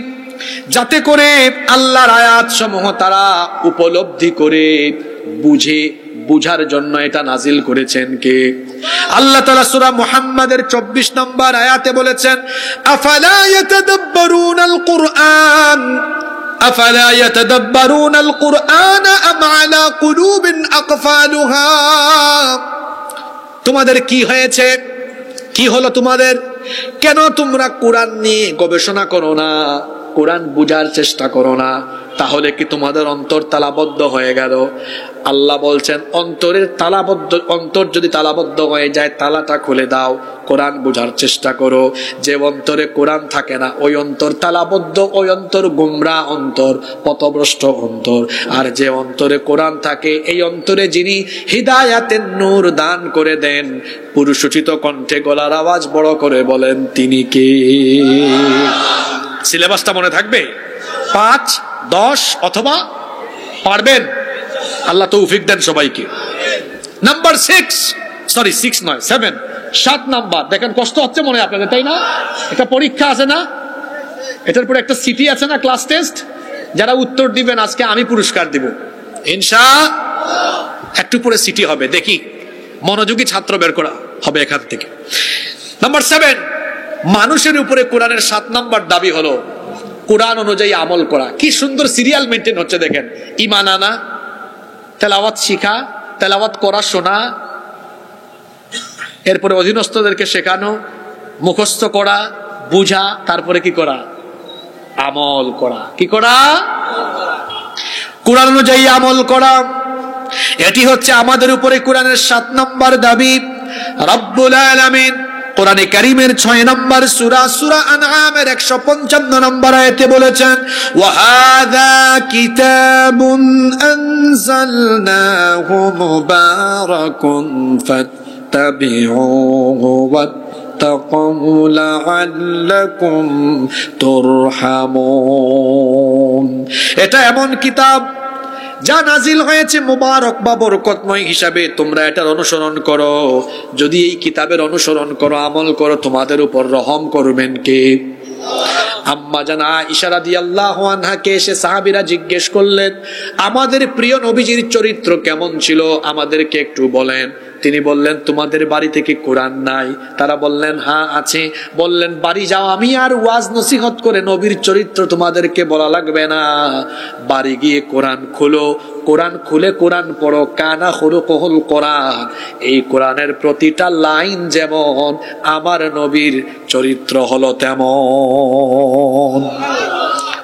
যাতে করে আল্লাহর আয়াত সমূহ তারা উপলব্ধি করে বুঝার জন্য এটা নাজিল করেছেন কে? আল্লাহ তাআলা সূরা মুহাম্মাদের 24 নম্বর আয়াতে বলেছেন আফালা ইয়াতাদাব্বারুনাল কুরআন আফালা ইয়াতাদাব্বারুনাল কুরআন আম আলা কুলুবিন আকফালুহা। তোমাদের কি হয়েছে? কি হলো তোমাদের? কেন তোমরা কোরআন নিয়ে গবেষণা করো না, কোরআন বুঝার চেষ্টা করো না? তাহলে কি তোমাদের অন্তর তালাবদ্ধ হয়ে গেল? আল্লাহ বলছেন অন্তর যদি তালাবদ্ধ হয়ে যায়, তালাটা খুলে দাও, কোরআন বুঝার চেষ্টা করো। যে অন্তরে কোরআন থাকে না ওই অন্তর তালাবদ্ধ, ওই অন্তর গুমরাহ অন্তর, পথভ্রষ্ট অন্তর। আর যে অন্তরে কোরআন থাকে এই অন্তরে যিনি হিদায়াতের নূর দান করে দেন, পুরুষোচিত কণ্ঠে গলার আওয়াজ বড় করে বলেন তিনি কে? সিলেবাসটা মনে থাকবে? 5, 10 অথবা পারবেন? আল্লাহ তৌফিক দেন সবাইকে। নাম্বার 6 নয় 7, 7 নাম্বার। দেখেন কষ্ট হচ্ছে মনে হয় আপনাদের, তাই না? একটা পরীক্ষা আছে না, এটার পরে একটা সিটি আছে না, ক্লাস টেস্ট। যারা উত্তর দিবেন আজকে আমি পুরস্কার দিব ইনশাআল্লাহ। একটু পরে সিটি হবে, দেখি মনোযোগী ছাত্র বের করা হবে এখান থেকে। নাম্বার 7, মানুষের উপরে কোরআনের 7 নাম্বার দাবি হলো কোরআন অনুযায়ী আমল করা। কি সুন্দর সিরিয়াল মেনটেন হচ্ছে দেখেন। ঈমান আনা, তেলাওয়াত শিখা, তেলাওয়াত করা শোনা, এরপরে অধীনস্থদেরকে শেখানো, মুখস্থ করা, বুঝা, তারপরে কি করা? আমল করা। কি করা? কোরআন অনুযায়ী আমল করা। এটি হচ্ছে আমাদের উপরে কোরআনের 7 নম্বর দাবি। রব্বুল আলামিন কোরআনে কারীমের 6 নম্বর সূরা আনআমের 155 নম্বর আয়াতে বলেছেন, ওয়া হাযা কিতাবুন আনজালনাহু মুবারাকুন ফাত্তাবিউহু ওয়াত্তাকু লাআল্লাকুম তুরহামুন। এটা এমন কিতাব যা নাজিল হয়েছে মুবারক বা বরকতময় হিসাবে, তোমরা এটার অনুসরণ করো। যদি এই কিতাবের অনুসরণ করো, আমল করো, তোমাদের উপর রহম করবেন কে? আম্মা জান আয়েশা রাদিয়াল্লাহু আনহাকে এসে সাহাবীরা জিজ্ঞেস করলেন, আমাদের প্রিয় নবীজির চরিত্র কেমন ছিল, আমাদেরকে একটু বলেন। তিনি বললেন, তোমাদের বাড়ি থেকে কোরআন নাই? তারা বললেন, হ্যাঁ আছে। বললেন, বাড়ি যাও, আমি আর ওয়াজ নসিহত করে নবীর চরিত্র তোমাদেরকে বলা লাগবে না। বাড়ি গিয়ে কোরআন খোলো, কোরআন খুলে কোরআন পড়ো। কানা খুলুকুল কোরআন, এই কোরআনের প্রতিটা লাইন যেমন আমার নবীর চরিত্র হলো তেমন।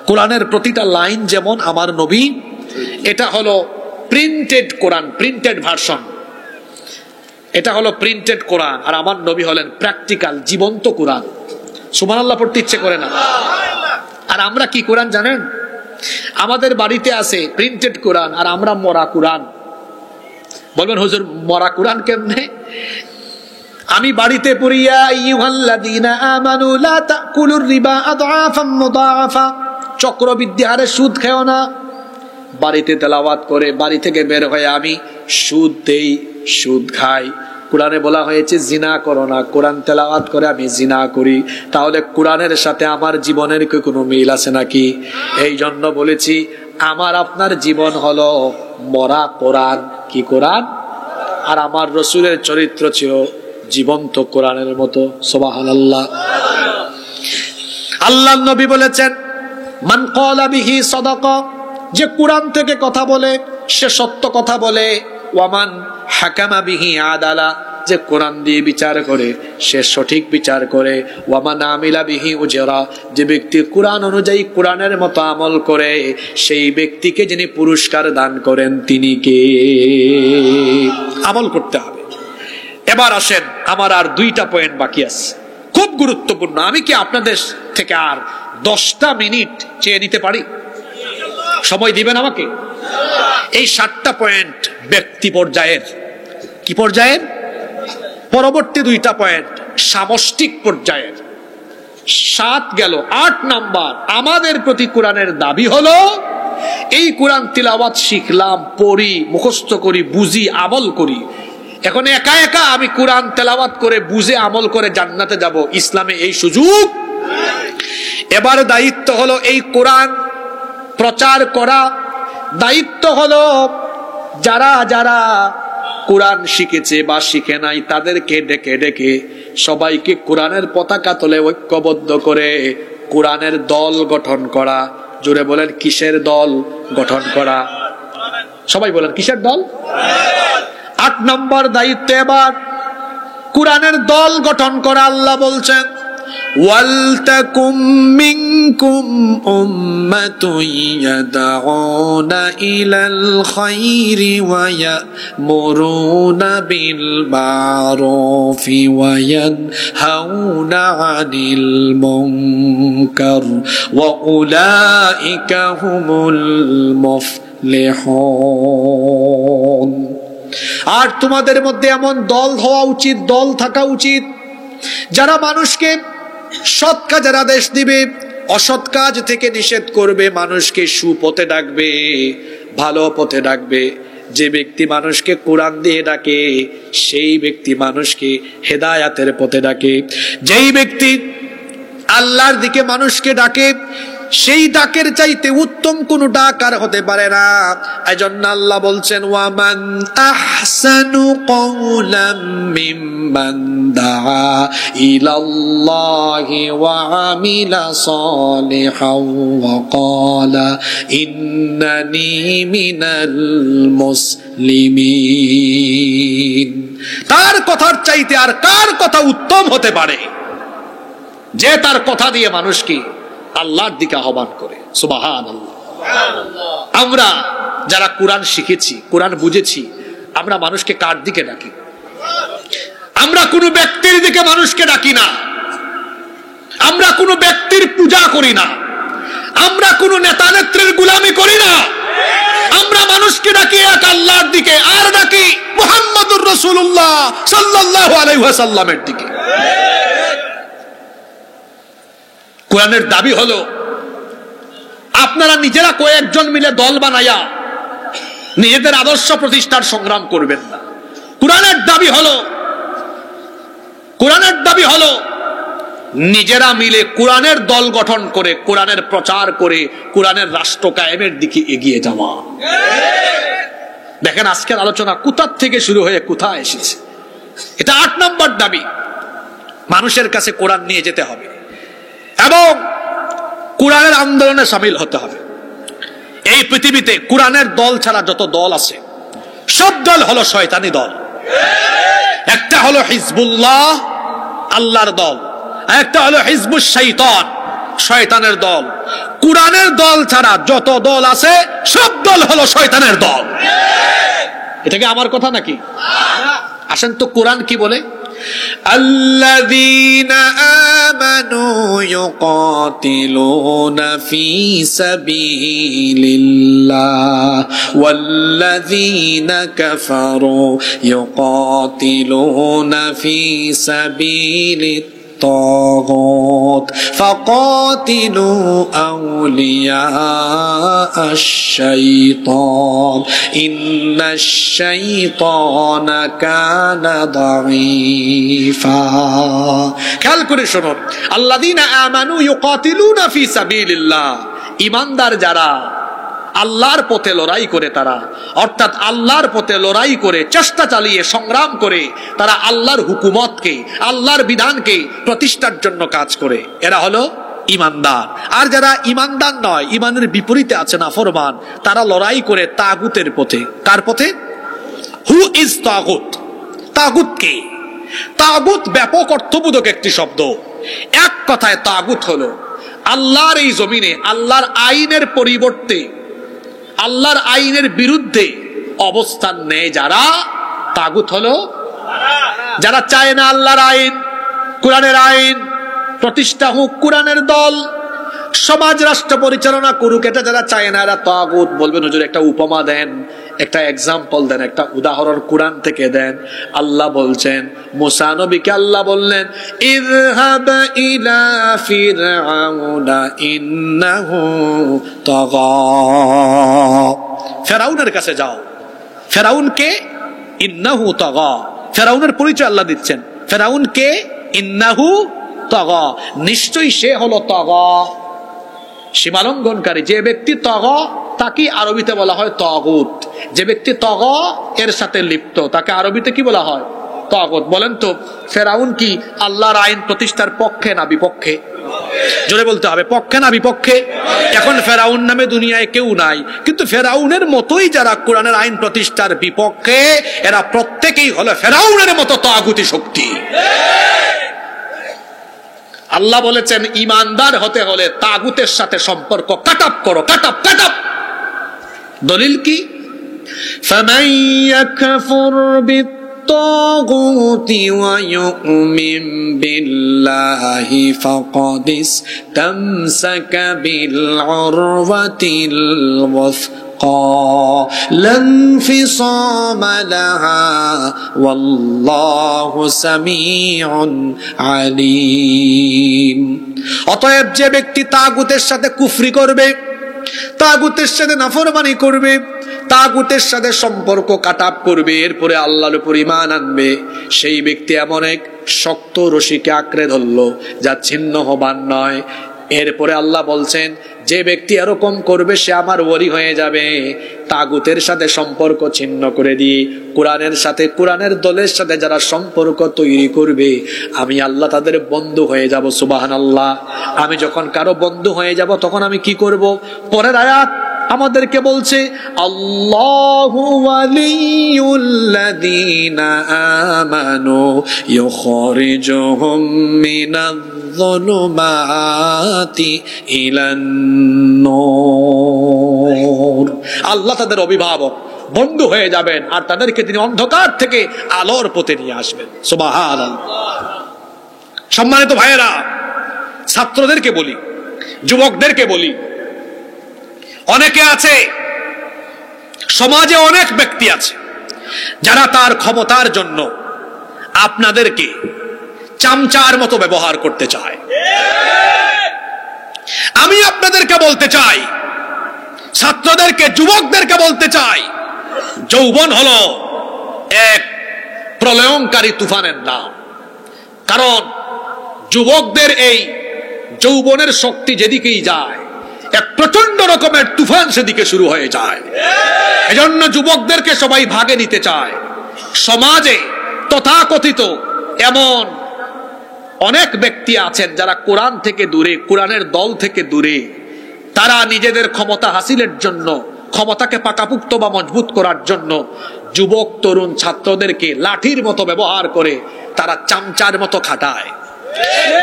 কোরআনের প্রতিটা লাইন যেমন আমার নবী। এটা হলো প্রিন্টেড কোরআন, প্রিন্টেড ভার্সন। এটা হলো প্রিন্টেড কোরআন, আর আমার নবী হলেন প্র্যাকটিক্যাল জীবন্ত কোরআন। সুবহানাল্লাহ পড়তে ইচ্ছে করে না? আর আমরা কি কোরআন জানেন? আমাদের বাড়িতে আছে প্রিন্টেড কোরআন, আর আমরা মরা কোরআন। বলবেন হুজুর মরা কোরআন কেমনে? আমি বাড়িতে পড়ি, ইয়া আইয়ুহাল্লাযীনা আমানু লা তাকুলুর রিবা আদআফাম মুদাআফা, চক্রবৃদ্ধি হারে সুদ খেও না। বাড়িতে তেলাওয়াত করে বাড়ি থেকে বের হয়ে আমি সুদ দেই, সুদ খাই। কোরআনে বলা হয়েছে জিনা করো না, কোরআন তেলাওয়াত করে আমি জিনা করি। তাহলে কোরআনের সাথে আমার জীবনের কি কোনো মিল আছে নাকি? এই জন্য বলেছি আমার আপনার জীবন হলো মরা কোরআন। কি কোরআন? আর আমার রাসূলের চরিত্র ছিল জীবন্ত কোরআনের মতো। সুবহানাল্লাহ। আল্লাহর নবী বলেছেন, মান ক্বালা বিহি সাদাকা, যে কোরআন থেকে কথা বলে সে সত্য কথা বলে। ওয়ামান হাকামা বিহি আদালা, যে কোরআন দিয়ে বিচার করে সে সঠিক বিচার করে। ওয়ামান আমিলা বিহি উজরা, যে ব্যক্তি কোরআন অনুযায়ী কোরআনের মতো আমল করে সেই ব্যক্তিকে যিনি পুরস্কার দান করেন তিনি কে? আমল করতে হবে। এবার আসেন, আমার আর 2টা পয়েন্ট বাকি আছে, খুব গুরুত্বপূর্ণ। আমি কি আপনাদের থেকে আর 10টা মিনিট চেয়ে নিতে পারি? সময় দিবেন আমাকে? এই 7টা পয়েন্ট ব্যক্তি পর্যায়ের। কি পর্যায়ের? পরবর্তী 2টা পয়েন্ট সামষ্টিক পর্যায়ের। 7 গেল। 8 নাম্বার, আমাদের প্রতি কোরআনের দাবি হলো এই কোরআন তিলাওয়াত শিখলাম, পড়ি, মুখস্থ করি, বুঝি, আমল করি। এখন একা একা আমি কোরআন তেলাওয়াত করে বুঝে আমল করে জান্নাতে যাব, ইসলামে এই সুযোগ। এবার দায়িত্ব হলো এই কোরআন প্রচার করা। দায়িত্ব হলো যারা যারা কোরআন শিখেছে বা শিখে নাই তাদেরকে ডেকে ডেকে সবাইকে কোরআনের পতাকা তলে ঐক্যবদ্ধ করে কোরআনের দল গঠন করা। জোরে বলেন, কিসের দল গঠন করা? সবাই বলেন, কিসের দল? 8 নম্বর দায়িত্ব এবার কোরআনের দল গঠন করা। আল্লাহ বলছেন, ওয়ালতাকুম মিনকুম উম্মাতুন ইয়াদউনা ইলাল খায়রি ওয়া ইয়ামুরুনা বিল মা'রুফি ওয়া ইয়ানহাউনা আনিল মুনকার ওয়া উলাইকা হুমুল মুফলিহুন। আর তোমাদের মধ্যে এমন দল হওয়া উচিত, দল থাকা উচিত যারা মানুষকে সৎ কাজের আদেশ দিবে, অসৎ কাজ থেকে নিষেধ করবে, মানুষকে সুপথে ডাকবে, ভালো পথে ডাকবে। যে ব্যক্তি মানুষকে কোরআন দিয়ে ডাকে সেই ব্যক্তি মানুষকে হেদায়াতের পথে ডাকে। যেই ব্যক্তি আল্লাহর দিকে মানুষকে ডাকে সেই ডাকের চাইতে উত্তম কোন ডাক আর হতে পারে না। এজন্য আল্লাহ বলছেন ওয়ামান আহসানু কওলাম মিম্মান দাআ ইলাল্লাহি ওয়া আমিলা সালিহান ওয়া ক্বালা ইন্নানি মিনাল মুসলিমিন। তার কথার চাইতে আর কার কথা উত্তম হতে পারে যে তার কথা দিয়ে মানুষকে আল্লাহর দিকে আহ্বান করে। সুবহানাল্লাহ। আমরা যারা কোরআন শিখেছি, কোরআন বুঝেছি, আমরা মানুষকে কার দিকে ডাকি? আমরা কোনো ব্যক্তির দিকে মানুষকে ডাকি না, আমরা কোনো ব্যক্তির পূজা করি না, আমরা কোনো নেতা নেত্রীর গোলামি করি না, আমরা মানুষকে ডাকি এক আল্লাহর দিকে, আর ডাকি মুহাম্মদুর রাসূলুল্লাহ সাল্লাল্লাহু আলাইহি ওয়াসাল্লামের দিকে। কোরআনের দাবি হলো আপনারা নিজেরা কয়েকজন মিলে দল বানায়া নিজেদের আদর্শ প্রতিষ্ঠার সংগ্রাম করবেন না। কোরআনের দাবি হলো নিজেরা মিলে কোরআনের দল গঠন করে কোরআনের প্রচার করে কোরআনের রাষ্ট্র কায়েমের দিকে এগিয়ে যাওয়া। দেখেন আজকের আলোচনা কোথা থেকে শুরু হয়ে কোথায় এসেছে। এটা ৮ নম্বর দাবি, মানুষের কাছে কোরআন নিয়ে যেতে হবে এবং কোরআনের আন্দোলনে শামিল হতে হবে। এই পৃথিবীতে কোরআনের দল ছাড়া যত দল আছে সব দল হলো শয়তানি দল। একটা হলো হিজবুল্লাহ, আল্লাহর দল, আর একটা হলো হিজবুশ শাইতান, শয়তানের দল। কোরআনের দল ছাড়া যত দল আছে সব দল হলো শয়তানের দল। এটা কি আমার কথা নাকি? আসেন তো কোরআন কি বলে। الذين آمنوا يقاتلون في سبيل الله والذين كفروا يقاتلون في سبيل الطاغوت فقاتلوا أولياء الشيطان إن الشيطان كان ضعيفا। খেয়াল করে শুনুন, আল্লাযীনা আমানু ইউকাতিলুনা ফি সাবিলিল্লাহ, ঈমানদার যারা আল্লাহর পথে লড়াই করে, তারা অর্থাৎ আল্লাহর পথে লড়াই করে চেষ্টা চালিয়ে সংগ্রাম করে তারা আল্লাহর হুকুমতকে, আল্লাহর বিধানকে প্রতিষ্ঠার জন্য কাজ করে, এরা হলো ঈমানদার। আর যারা ঈমানদার নয়, ঈমানের বিপরীতে আছে নাফরমান, তারা লড়াই করে তাগুতের পথে। কার পথে? হু ইজ তাগুত? তাগুত কে? তাগুত ব্যাপক অর্থবোধক একটি শব্দ। এক কথায় তাগুত হলো আল্লাহর এই জমিনে আল্লাহর আইনের পরিবর্তে, আল্লাহর আইনের বিরুদ্ধে অবস্থান নেয় যারা, তাগুত হলো যারা চায় না আল্লাহর আইন, কোরআনের আইন প্রতিষ্ঠা হোক, কোরআনের দল সমাজ রাষ্ট্র পরিচালনা করুক, এটা যারা চায় না এরা তাগুত। বলবেন হুজুর একটা উপমা দেন, একটা এক্সাম্পল দেন, একটা উদাহরণ কোরআন থেকে দেন। আল্লাহ বলছেন, মুসা নবীকে আল্লাহ বললেন ইযহাব ইলা ফিরআউনা ইন্নাহু তাগা, ফেরাউনের কাছে যাও। ফেরাউন কে? ইন্নাহু তাগা। ফেরাউনের পরিচয় আল্লাহ দিচ্ছেন। ফেরাউন কে? ইন্নাহু তাগা, নিশ্চয়ই সে হলো তাগা, সীমালঙ্ঘনকারী। যে ব্যক্তি তাগা তাকে আরবিতে বলা হয় তাগুত। যে ব্যক্তি তাগা এর সাথে লিপ্ত তাকে আরবিতে কি বলা হয়? তাগুত। বলেন তো ফেরাউন কি আল্লাহর আইন প্রতিষ্ঠার পক্ষে না বিপক্ষে? জোরে বলতে হবে, পক্ষে না বিপক্ষে? এখন ফেরাউন নামে দুনিয়ায় কেউ নাই, কিন্তু ফেরাউনের মতোই যারা কোরআনের আইন প্রতিষ্ঠার বিপক্ষে, এরা প্রত্যেকেই হলো ফেরাউনের মতো তাগুতি শক্তি। আল্লাহ বলেছেন ঈমানদার হতে হলে তাগুতের সাথে সম্পর্ক কাটাপ করো, কাটাপ কাটাপ। দলিল কি? ফামান ইয়াকফুর বিত্তাগুতি ওয়া ইউমিন বিল্লাহি ফাকাদ ইসতামসাকা বিল উরওয়াতিল ওয়াসকা লা ইনফিসামা লাহা ওয়াল্লাহু সামিউন আলিম। অতএব যে ব্যক্তি তাগুতের সাথে কুফরি করবে, তাগুতের সাথে নাফরমানি করবে, তাগুতের সাথে সম্পর্ক কাটাপ করবে, এরপরে আল্লাহর উপর ঈমান আনবে, সেই ব্যক্তি এমন এক শক্ত রশিকে আঁকড়ে ধরলো যা ছিন্ন হবার নয়। এরপরে আল্লাহ বলছেন, যে ব্যক্তি এরকম করবে সে আমার ওলি হয়ে যাবে। তাগুতের সাথে সম্পর্ক ছিন্ন করে দিয়ে কোরআনের সাথে, কোরআনের দলের সাথে যারা সম্পর্ক তৈরি করবে, আমি আল্লাহ তাদের বন্ধু হয়ে যাব। সুবহানাল্লাহ। আমি যখন কারো বন্ধু হয়ে যাব তখন আমি কি করব? পরের আয়াত আমাদেরকে বলছে, আল্লাহু ওয়ালিয়ুল্লাযীনা আমানু ইউখরিজুহুম মিনায-যুলুমাতি ইলান-নূর। আল্লাহ তাদের অভিভাবক, বন্ধু হয়ে যাবেন আর তাদেরকে তিনি অন্ধকার থেকে আলোর পথে নিয়ে আসবেন। সুবহানাল্লাহ। সম্মানিত ভাইয়েরা, ছাত্রদেরকে বলি, যুবকদেরকে বলি, অনেকে আছে সমাজে, অনেক ব্যক্তি আছে যারা তার ক্ষমতার জন্য আপনাদেরকে চামচার মতো ব্যবহার করতে চায়। আমি আপনাদেরকে বলতে চাই, ছাত্রদেরকে, যুবকদেরকে বলতে চাই, যৌবন হলো এক প্রলয়ঙ্কারী তুফানের নাম। কারণ যুবকদের এই যৌবনের শক্তি যেদিকেই যায়, এক প্রচন্ড রকমের তুফান সেদিকে শুরু হয়ে যায়। এজন্য যুবকদেরকে সবাই ভাগে নিতে চায়। সমাজে তথাকথিত এমন অনেক ব্যক্তি আছেন যারা কোরআন থেকে দূরে, কোরআনের দল থেকে দূরে। তারা নিজেদের ক্ষমতা হাসিলের জন্য, ক্ষমতাকে পাকাপুক্ত বা মজবুত করার জন্য যুবক, তরুণ, ছাত্রদেরকে লাঠির মতো ব্যবহার করে তারা চামচার মতো খাটায়।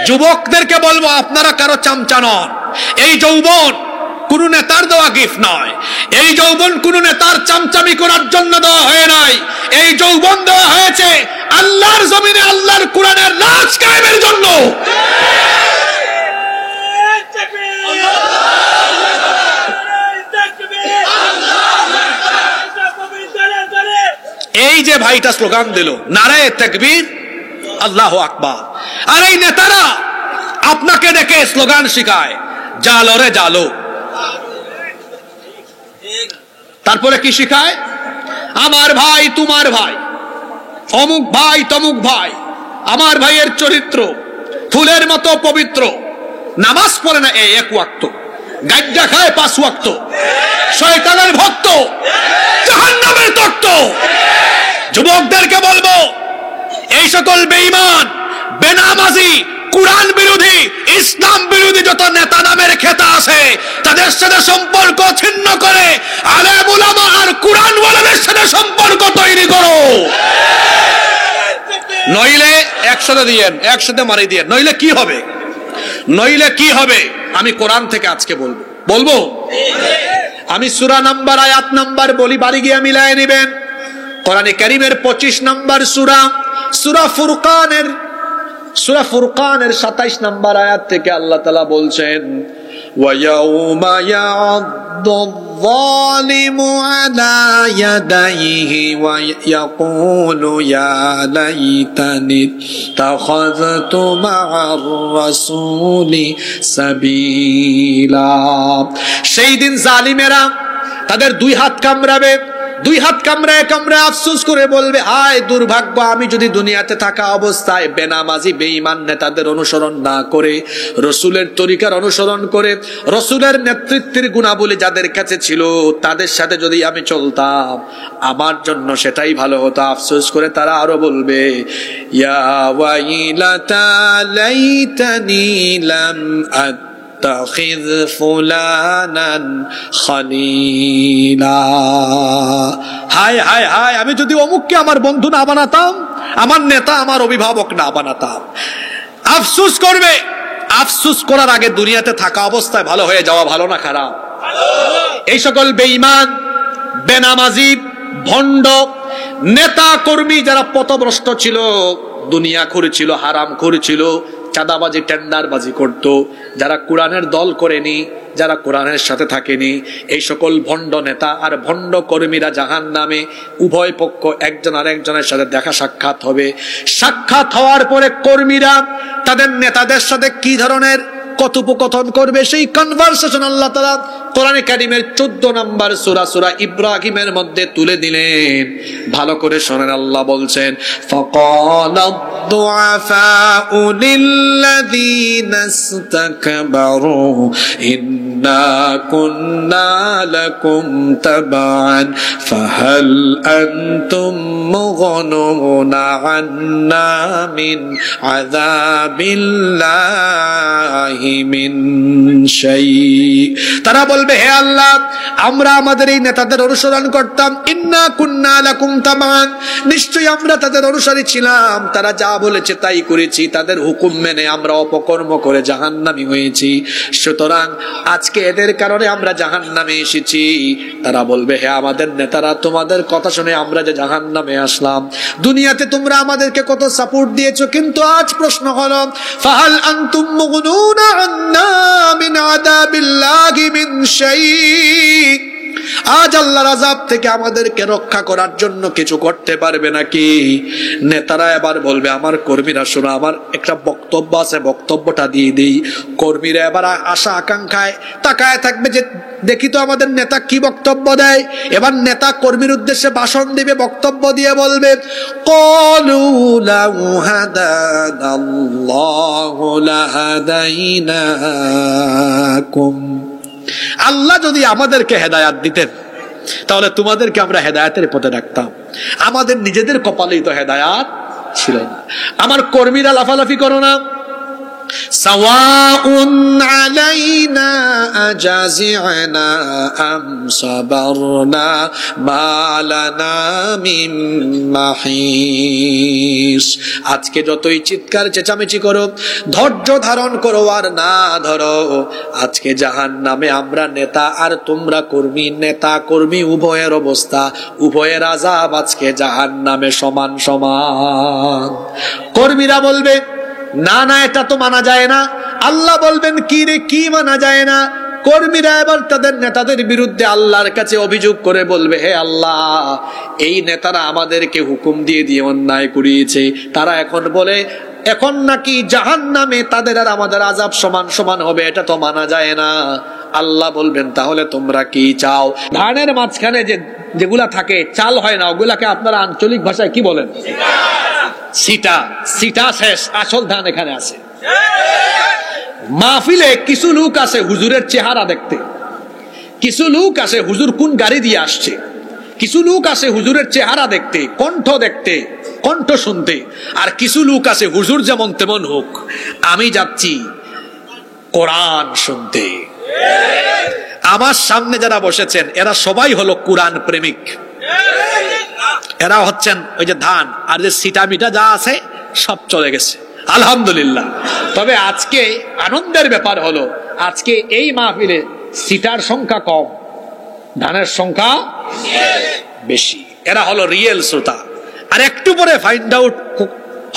যুবকদেরকে বলবো, আপনারা কারো চামচা নন। এই যৌবন কোন নেতার দেওয়া গিফট নয়। এই যৌবন কোন নেতার চামচামি করার জন্য দেওয়া হয় নাই। এই যৌবন দেওয়া হয়েছে আল্লাহর জমিনে আল্লাহর কোরআনের রাজ কায়েমের জন্য। এই যে ভাইটা স্লোগান দিল, নারায়ে তাকবীর, আল্লাহু আকবার। আর এই নেতারা আপনাকে দেখে স্লোগান শিখায়, জালো রে জালো। তারপরে কি শিখায়? আমার ভাই তোমার ভাই, অমুক ভাই তমুক ভাই। আমার ভাইয়ের চরিত্র ফুলের মতো পবিত্র, নামাজ পড়ে না এই এক ওয়াক্ত, গাজ্জা খায় 5 ওয়াক্ত, শয়তানের ভক্ত, জাহান্নামের তক্ত। যুবকদেরকে বলবো, এই সকল বেঈমান, বেনামাজি, কোরআন বিরোধী, ইসলাম বিরোধী যত নেতা নামের খেতা আছে, তাদের সাথে সম্পর্ক ছিন্ন করে আলেম উলামা আর কোরআন ওয়ালাদের সাথে সম্পর্ক তৈরি করো। নইলে একসাথে দিয়েন, একসাথে মারি দিয়ে, নইলে কি হবে? নইলে কি হবে? আমি কোরআন থেকে আজকে বলবো। আমি সূরা নাম্বার, আয়াত নাম্বার বলি, বাড়ি গিয়ে মিলায় নেবেন। কোরআনে কারীমের 25 নম্বর সূরা, সূরা ফুরকানের 27 নম্বর আয়াত থেকে আল্লাহ তাআলা বলছেন, ওয়ায়াউমা ইয়াদ্দু-যালিমু আলা ইয়াদাইহি ওয়া ইয়াকুলু ইয়া লাইতানি তাখাযাতু মা'আর রাসূলি সাবিলা। সেই দিন জালিমেরা তাদের 2 হাত কামড়াবে, 2 হাত কামড়ায় কামড়ায় আফসোস করে বলবে, হায় দুর্ভাগ্য, আমি যদি দুনিয়াতে থাকা অবস্থায় বেনামাজি বেঈমান নেতাদের অনুসরণ না করে, রসুলের তরিকার অনুসরণ করে, রসুলের নেতৃত্বের গুণাবলী যাদের কাছে ছিল তাদের সাথে যদি আমি চলতাম, আমার জন্য সেটাই ভালো হতো। আফসোস করে তারা আরো বলবে, ইয়া ওয়াইলাতা লাইতানি লাম আত্তাখিয ফুলানান খালিলা। হায় হায় হায়, আমি যদি অমুককে আমার বন্ধু না বানাতাম, আমার নেতা, আমার অভিভাবক না বানাতাম। আফসোস করবে। আফসোস করার আগে দুনিয়াতে থাকা অবস্থায় ভালো হয়ে যাওয়া ভালো না খারাপ? এই সকল বেঈমান, বেনামাজি, ভণ্ড নেতা কর্মী যারা পথভ্রষ্ট ছিল, দুনিয়াখোর ছিল, হারামখোর ছিল, চাঁদাবাজি, টেন্ডারবাজি করত, যারা কোরআনের দল করেনি, যারা কোরআনের সাথে থাকেনি, এই সকল ভণ্ড নেতা আর ভণ্ড কর্মীরা জাহান্নামে। উভয় পক্ষ একজন আর একজনের সাথে দেখা সাক্ষাৎ হবে। সাক্ষাৎ হওয়ার পরে কর্মীরা তাদের নেতাদের সাথে কি ধরনের কথোপকথন করবে, সেই কনভারসেশন আল্লাহ তাআলা কোরআনে কারীমের 14 নম্বর সূরা সূরা ইব্রাহিমের মধ্যে তুলে দিলেন। ভালো করে শোনেন, আল্লাহ বলছেন ফাকালাদ দুআফাউ লিল্লাযীনা ইসতাকবারু ইন্না কুন্না লাকুম তাবআন ফাহাল আনতুম মুগনুনা আন্না মিন আযাবিল্লাহি মিন শাই। তারা বলবে, হে আল্লাহ, আমরা আমাদের এই নেতাদের অনুসরণ করতাম, ইন্না কুন্না লাকুম তাবআন, নিশ্চয়ই আমরা তাদের অনুসারী ছিলাম, তারা যা বলেছে তাই করেছি, তাদের হুকুম মেনে আমরা অপকর্ম করে জাহান্নামী হয়েছি, সুতরাং আজকে এদের কারণে আমরা জাহান্নামে এসেছি। তারা বলবে, হে আমাদের নেতারা, তোমাদের কথা শুনে আমরা যে জাহান্নামে আসলাম, দুনিয়াতে তোমরা আমাদেরকে কত সাপোর্ট দিয়েছো, কিন্তু আজ প্রশ্ন হলো ফাহাল আনতুম মুগনুনা আন্না মিন আযাবিল্লাহি মিন শাই, আজ আল্লাহর আযাব থেকে আমাদেরকে রক্ষা করার জন্য কিছু করতে পারবে নাকি? নেতারা এবার বলবে, আমার কর্মীরা শোনো, আমার একটা বক্তব্য আছে, বক্তব্যটা দিয়ে দেই। কর্মীরা এবার আশা আকাঙ্ক্ষায় তাকায় থাকবে যে দেখি তো আমাদের নেতা কি বক্তব্য দেয়। এবার নেতা কর্মীর উদ্দেশ্যে ভাষণ দিবে, বক্তব্য দিয়ে বলবে, ক্বালু লাউ হাদানাল্লাহু লাহাদাইনাকুম, আল্লাহ যদি আমাদেরকে হেদায়াত দিতেন তাহলে তোমাদেরকে আমরা হেদায়াতের পথে রাখতাম, আমাদের নিজেদের কপালেই তো হেদায়াত ছিল না। আমার কর্মীরা লাফালাফি করো না, সাওয়াউন আলাইনা আজাজি'না আম সাবারনা মা লানা মিন মাহিস, আজকে যতই চিৎকার চেঁচামেচি করো, ধৈর্য ধারণ করো আর না ধরো, আজকে জাহান্নামে আমরা নেতা আর তোমরা কর্মী, নেতা কর্মী উভয়ের অবস্থা, উভয়ের আযাব আজকে জাহান্নামে সমান সমান। কর্মীরা বলবে, না না, এটা তো মানা যায় না। আল্লাহ বলবেন, কি রে, কি মানা যায় না? কর্মীরা এবার তাদের নেতাদের বিরুদ্ধে আল্লাহর কাছে অভিযোগ করে বলবে, হে আল্লাহ, এই নেতারা আমাদেরকে হুকুম দিয়ে দিয়ে অন্যায় করিয়েছে, তারা এখন বলে এখন নাকি জাহান্নামে তাদের আর আমাদের আযাব সমান সমান হবে, এটা তো মানা যায় না। আল্লাহ বলবেন, তাহলে তোমরা কি চাও? ধানের মাঝখানে যেগুলা থাকে, চাল হয় না, ওগুলাকে আপনারা আঞ্চলিক ভাষায় কি বলেন? সিটা। সিটা শেষ, আসল ধান এখানে আছে। মাহফিলে কিছু লোক আছে হুজুরের চেহারা দেখতে, কিছু লোক আছে হুজুর কোন গাড়ি দিয়ে আসছে, কিছু লোক আছে হুজুরের চেহারা দেখতে, কণ্ঠ দেখতে, কণ্ঠ শুনতে, আর কিছু লোক আছে হুজুর যেমন তেমন হোক, আমি যাচ্ছি কোরআন শুনতে। আমার সামনে যারা বসেছেন এরা সবাই হলো কোরআন প্রেমিক, এরা হচ্ছেন ওই যে ধান, আর যে সিটা মিটা যা আছে সব চলে গেছে, আলহামদুলিল্লাহ। তবে আজকে আনন্দের ব্যাপার হলো, আজকে এই মাহফিলে সিটার সংখ্যা কম, ধানের সংখ্যা বেশি। এরা হলো রিয়েল শ্রোতা, আর একটু পরে ফাইন্ড আউট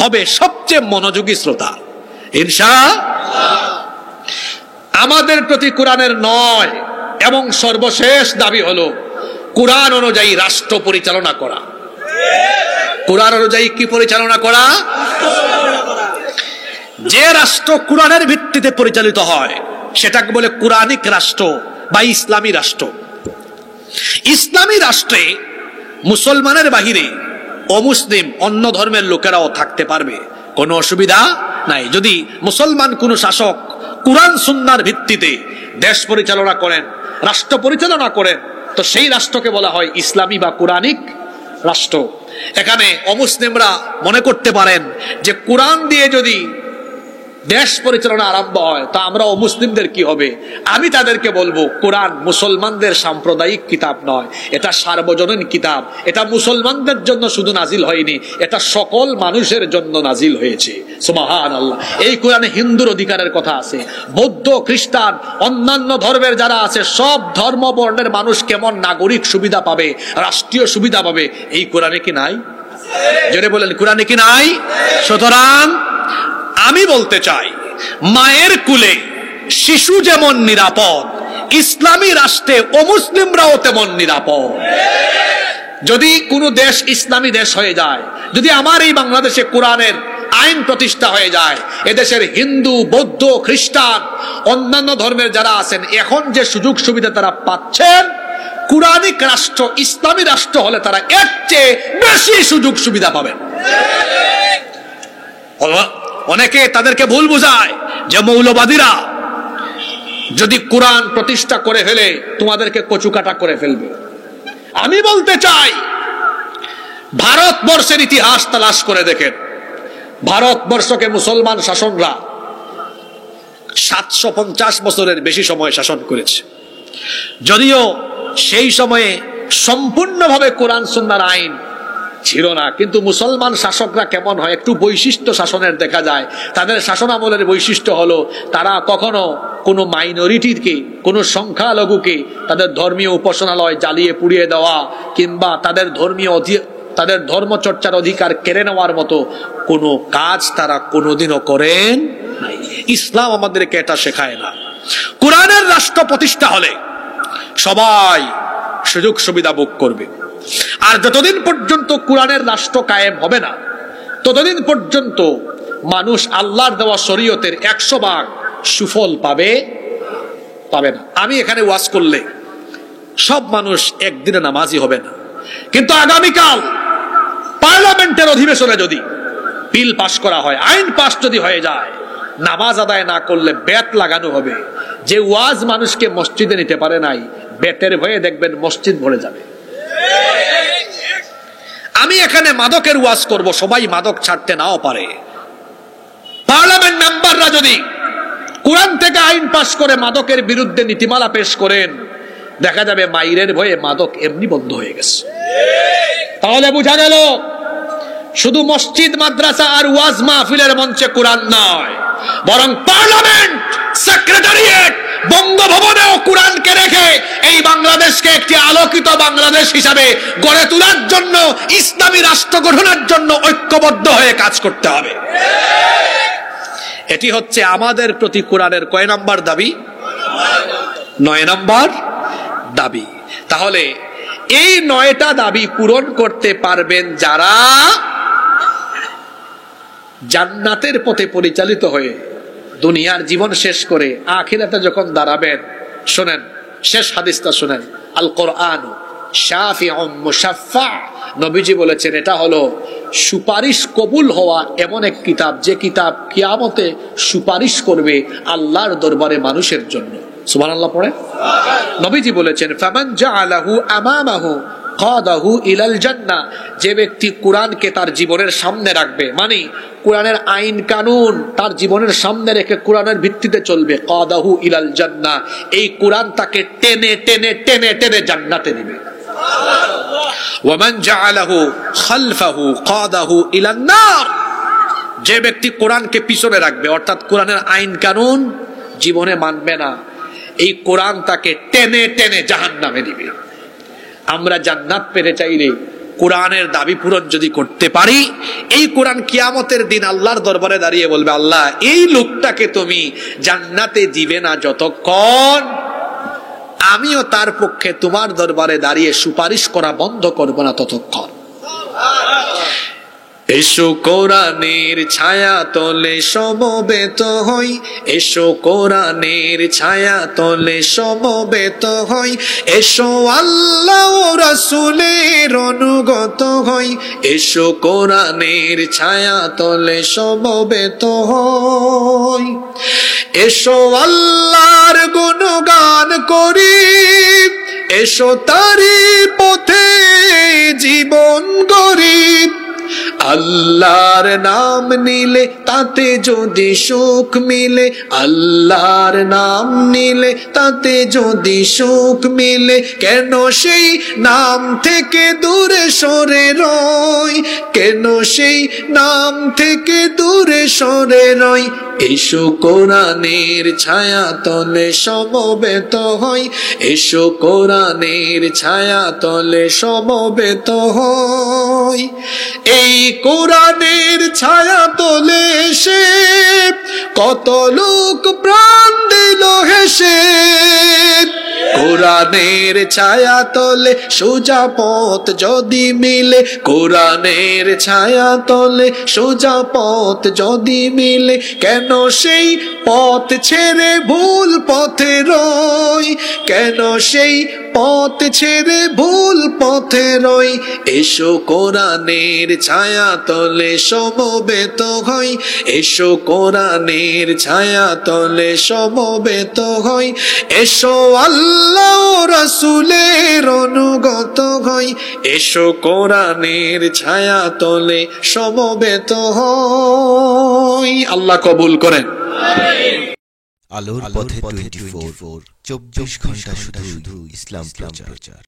হবে সবচেয়ে মনোযোগী শ্রোতা ইনশাআল্লাহ। আমাদের প্রতি কোরআনের নয় এবং সর্বশেষ দাবি হলো কোরআন অনুযায়ী রাষ্ট্র পরিচালনা করা। কোরআন অনুযায়ী কি পরিচালনা করা? যে রাষ্ট্র কোরআনের ভিত্তিতে পরিচালিত হয় সেটাকে বলে কোরআনিক রাষ্ট্র বা ইসলামী রাষ্ট্র। ইসলামী রাষ্ট্রে মুসলমানের বাহিরে অমুসলিম অন্য ধর্মের লোকেরাও থাকতে পারবে, কোনো অসুবিধা নাই। যদি মুসলমান কোন শাসক কোরআন সুন্নাহর ভিত্তিতে দেশ পরিচালনা করেন, রাষ্ট্র পরিচালনা করেন, তো সেই রাষ্ট্রকে বলা হয় ইসলামী বা কোরআনিক রাষ্ট্র। এখানে অমুসলিমরা মনে করতে পারেন যে কোরআন দিয়ে যদি দেশ পরিচালনা আরম্ভ হয় তা আমরা অমুসলিমদের কি হবে? আমি তাদেরকে বলবো, কোরআন মুসলমানদের সাম্প্রদায়িক কিতাব নয়, এটা সার্বজনীন কিতাব। এটা মুসলমানদের জন্য শুধু নাজিল হয়নি, এটা সকল মানুষের জন্য নাজিল হয়েছে। সুবহানাল্লাহ। এই কোরআনে হিন্দুর অধিকারের কথা আছে, বৌদ্ধ, খ্রিস্টান, অন্যান্য ধর্মের যারা আছে সব ধর্ম বর্ণের মানুষ কেমন নাগরিক সুবিধা পাবে, রাষ্ট্রীয় সুবিধা পাবে, এই কোরআনে কি নাই? জোরে বলেন, কোরআনে কি নাই? সুতরাং আমি বলতে চাই, মায়ের কুলে শিশু যেমন নিরাপদ, ইসলামী রাষ্ট্রে অমুসলিমরাও তেমন নিরাপদ। যদি কোনো দেশ ইসলামী দেশ হয়ে যায়, যদি আমার এই বাংলাদেশে কোরআনের আইন প্রতিষ্ঠা হয়ে যায়। এদেশের হিন্দু, বৌদ্ধ, খ্রিস্টান, অন্যান্য ধর্মের যারা আছেন এখন যে সুযোগ সুবিধা তারা পাচ্ছেন, কুরআনিক রাষ্ট্র, ইসলামী রাষ্ট্র হলে তারা এর চেয়ে বেশি সুযোগ সুবিধা পাবেন। অনেকে তাদেরকে ভুল বোঝায় যে মৌলবাদীরা যদি কোরআন প্রতিষ্ঠা করে ফেলে তোমাদেরকে কচুকাটা করে ফেলবে। আমি বলতে চাই, ভারতবর্ষের ইতিহাস তালাশ করে দেখেন, ভারতবর্ষকে মুসলমান শাসনরা 750 বছরের বেশি সময় শাসন করেছে। যদিও সেই সময়ে সম্পূর্ণভাবে কোরআন সুন্নাহর আইন ছিল না, কিন্তু মুসলমান শাসকরা কেমন হয়, একটু বৈশিষ্ট্য শাসনের দেখা যায়। তাদের শাসন আমলের বৈশিষ্ট্য হলো তারা কখনো কোনো মাইনরিটিকে, কোনো সংখ্যালঘুকে তাদের ধর্মীয় উপাসনালয় জ্বালিয়ে পুড়িয়ে দেওয়া কিংবা তাদের ধর্মচর্চার অধিকার কেড়ে নেওয়ার মতো কোনো কাজ তারা কোনোদিনও করেন নাই। ইসলাম আমাদেরকে এটা শেখায় না। কোরআনের রাষ্ট্র প্রতিষ্ঠা হলে সবাই সুযোগ সুবিধা ভোগ করবে, আর যতদিন পর্যন্ত কোরআনের রাষ্ট্র কায়েম হবে না ততদিন পর্যন্ত মানুষ আল্লাহর দেওয়া শরীয়তের 100% সুফল পাবে না। আমি এখানে ওয়াজ করলে সব মানুষ একদিনে নামাজি হবে না, কিন্তু আগামীকাল পার্লামেন্টের অধিবেশনে যদি বিল পাশ করা হয়, আইন পাশ যদি হয়ে যায়, নামাজ আদায় না করলে বেত লাগানো হবে। যে ওয়াজ মানুষকে মসজিদে নিতে পারে নাই, বেতের ভয়ে দেখবেন মসজিদ ভরে যাবে। আমি এখানে মাদকের ওয়াজ করব, সবাই মাদক ছাড়তে নাও পারে। পার্লামেন্ট মেম্বাররা যদি কোরআন থেকে আইন পাশ করে মাদকের বিরুদ্ধে নীতিমালা পেশ করেন, দেখা যাবে মাইরের ভয়ে মাদক এমনি বন্ধ হয়ে গেছে। তাহলে বোঝা গেল শুধু মসজিদ, মাদ্রাসা আর ওয়াজ মাহফিলের মঞ্চে কোরআন নয়, বরং পার্লামেন্ট, সেক্রেটারিয়েট, বঙ্গভবনেও কোরআনকে রেখে এই বাংলাদেশকে একটি আলোকিত বাংলাদেশ হিসাবে গড়ে তোলার জন্য, ইসলামী রাষ্ট্র গঠনের জন্য ঐক্যবদ্ধ হয়ে কাজ করতে হবে। এটি হচ্ছে আমাদের প্রতি কোরআনের কয় নাম্বার দাবি? 9 নাম্বার দাবি। তাহলে এই 9টা দাবি পূরণ করতে পারবেন যারা জান্নাতের পথে পরিচালিত হয়ে দুনিয়ার জীবন শেষ করে আখিরাতে যখন দাঁড়াবেন। শুনেন, শেষ হাদিসটা শুনেন। আল কোরআন শাফিউম মুশাফফা, নবীজি বলেছেন এটা হলো সুপারিশ কবুল হওয়া এমন এক কিতাব, যে কিতাব কিয়ামতে সুপারিশ করবে আল্লাহর দরবারে মানুষের জন্য। সুবহানাল্লাহ পড়ে। নবীজি বলেছেন ফামান জাআলাহু আমামাহু কাদাহু ইলাল জান্নাহ, যে ব্যক্তি কোরআনকে তার জীবনের সামনে রাখবে, মানে কোরআনের আইন কানুন তার জীবনের সামনে রেখে কোরআনের ভিত্তিতে চলবে, কাদাহু ইলাল জান্নাহ, এই কোরআন তাকে টেনে টেনে টেনে টেনে জান্নাতে দিবে। ওয়া মান জাআলাহু খালফাহু কাদাহু ইলান নার, যে ব্যক্তি কোরআনকে পিছনে রাখবে, অর্থাৎ কোরআনের আইন কানুন জীবনে মানবে না, এই কোরআন তাকে টেনে টেনে জাহান্নামে দিবে। আমরা জান্নাত পেতে চাইলে কোরআনের দাবি পূরণ যদি করতে পারি, এই কোরআন কিয়ামতের দিন আল্লাহর দরবারে দাঁড়িয়ে বলবে, আল্লাহ এই লোকটাকে তুমি জান্নাতে দিবে না যতক্ষণ আমিও তার পক্ষে তোমার দরবারে দাঁড়িয়ে সুপারিশ করা বন্ধ করব না ততক্ষণ। এসো কোরআনের ছায়া তলে সমবেত হই, এসো কোরআনের ছায়া তলে সমবেত হই, এসো আল্লাহ ও রাসূলের অনুগত হই, এসো কোরআনের ছায়া তলে সমবেত হই, এসো আল্লাহর গুণগান করি, এসো তারি পথে জীবন গড়ি, আল্লাহর নাম নিলে তাতে যদি সুখ মিলে, আল্লাহর নাম নিলে তাতে যদি সুখ মিলে, কেন সেই নাম থেকে দূরে সরে রই, কেন সেই নাম থেকে দূরে সরে রই, এসো কোরআনের ছায়া তলে সমবেত হই, এসো কোরআনের ছায়া তলে সমবেত হই, এই কোরআনের ছায়া তলে এসে কত লোক প্রাণ দিল হেসে, কোরআনের ছায়া তলে সোজা পথ যদি মিলে, কোরআনের ছায়া তলে সোজা পথ যদি মিলে, কেন সেই পথ ছেড়ে ভুল পথে রই, কেন সেই পথ ছেড়ে ভুল পথে রই। এসো কোরআনের ছায়া তলে সমবেত হই, এসো কোরআনের ছায়া তলে সমবেত হই, এসো আল্লাহ রাসূলের অনুগত হই, এসো কোরআনের ছায়া তলে সমবেত হই। আল্লাহ কবুল করেন। আলোর পথে 24, 24 ঘন্টা শুধু ইসলাম প্রচার।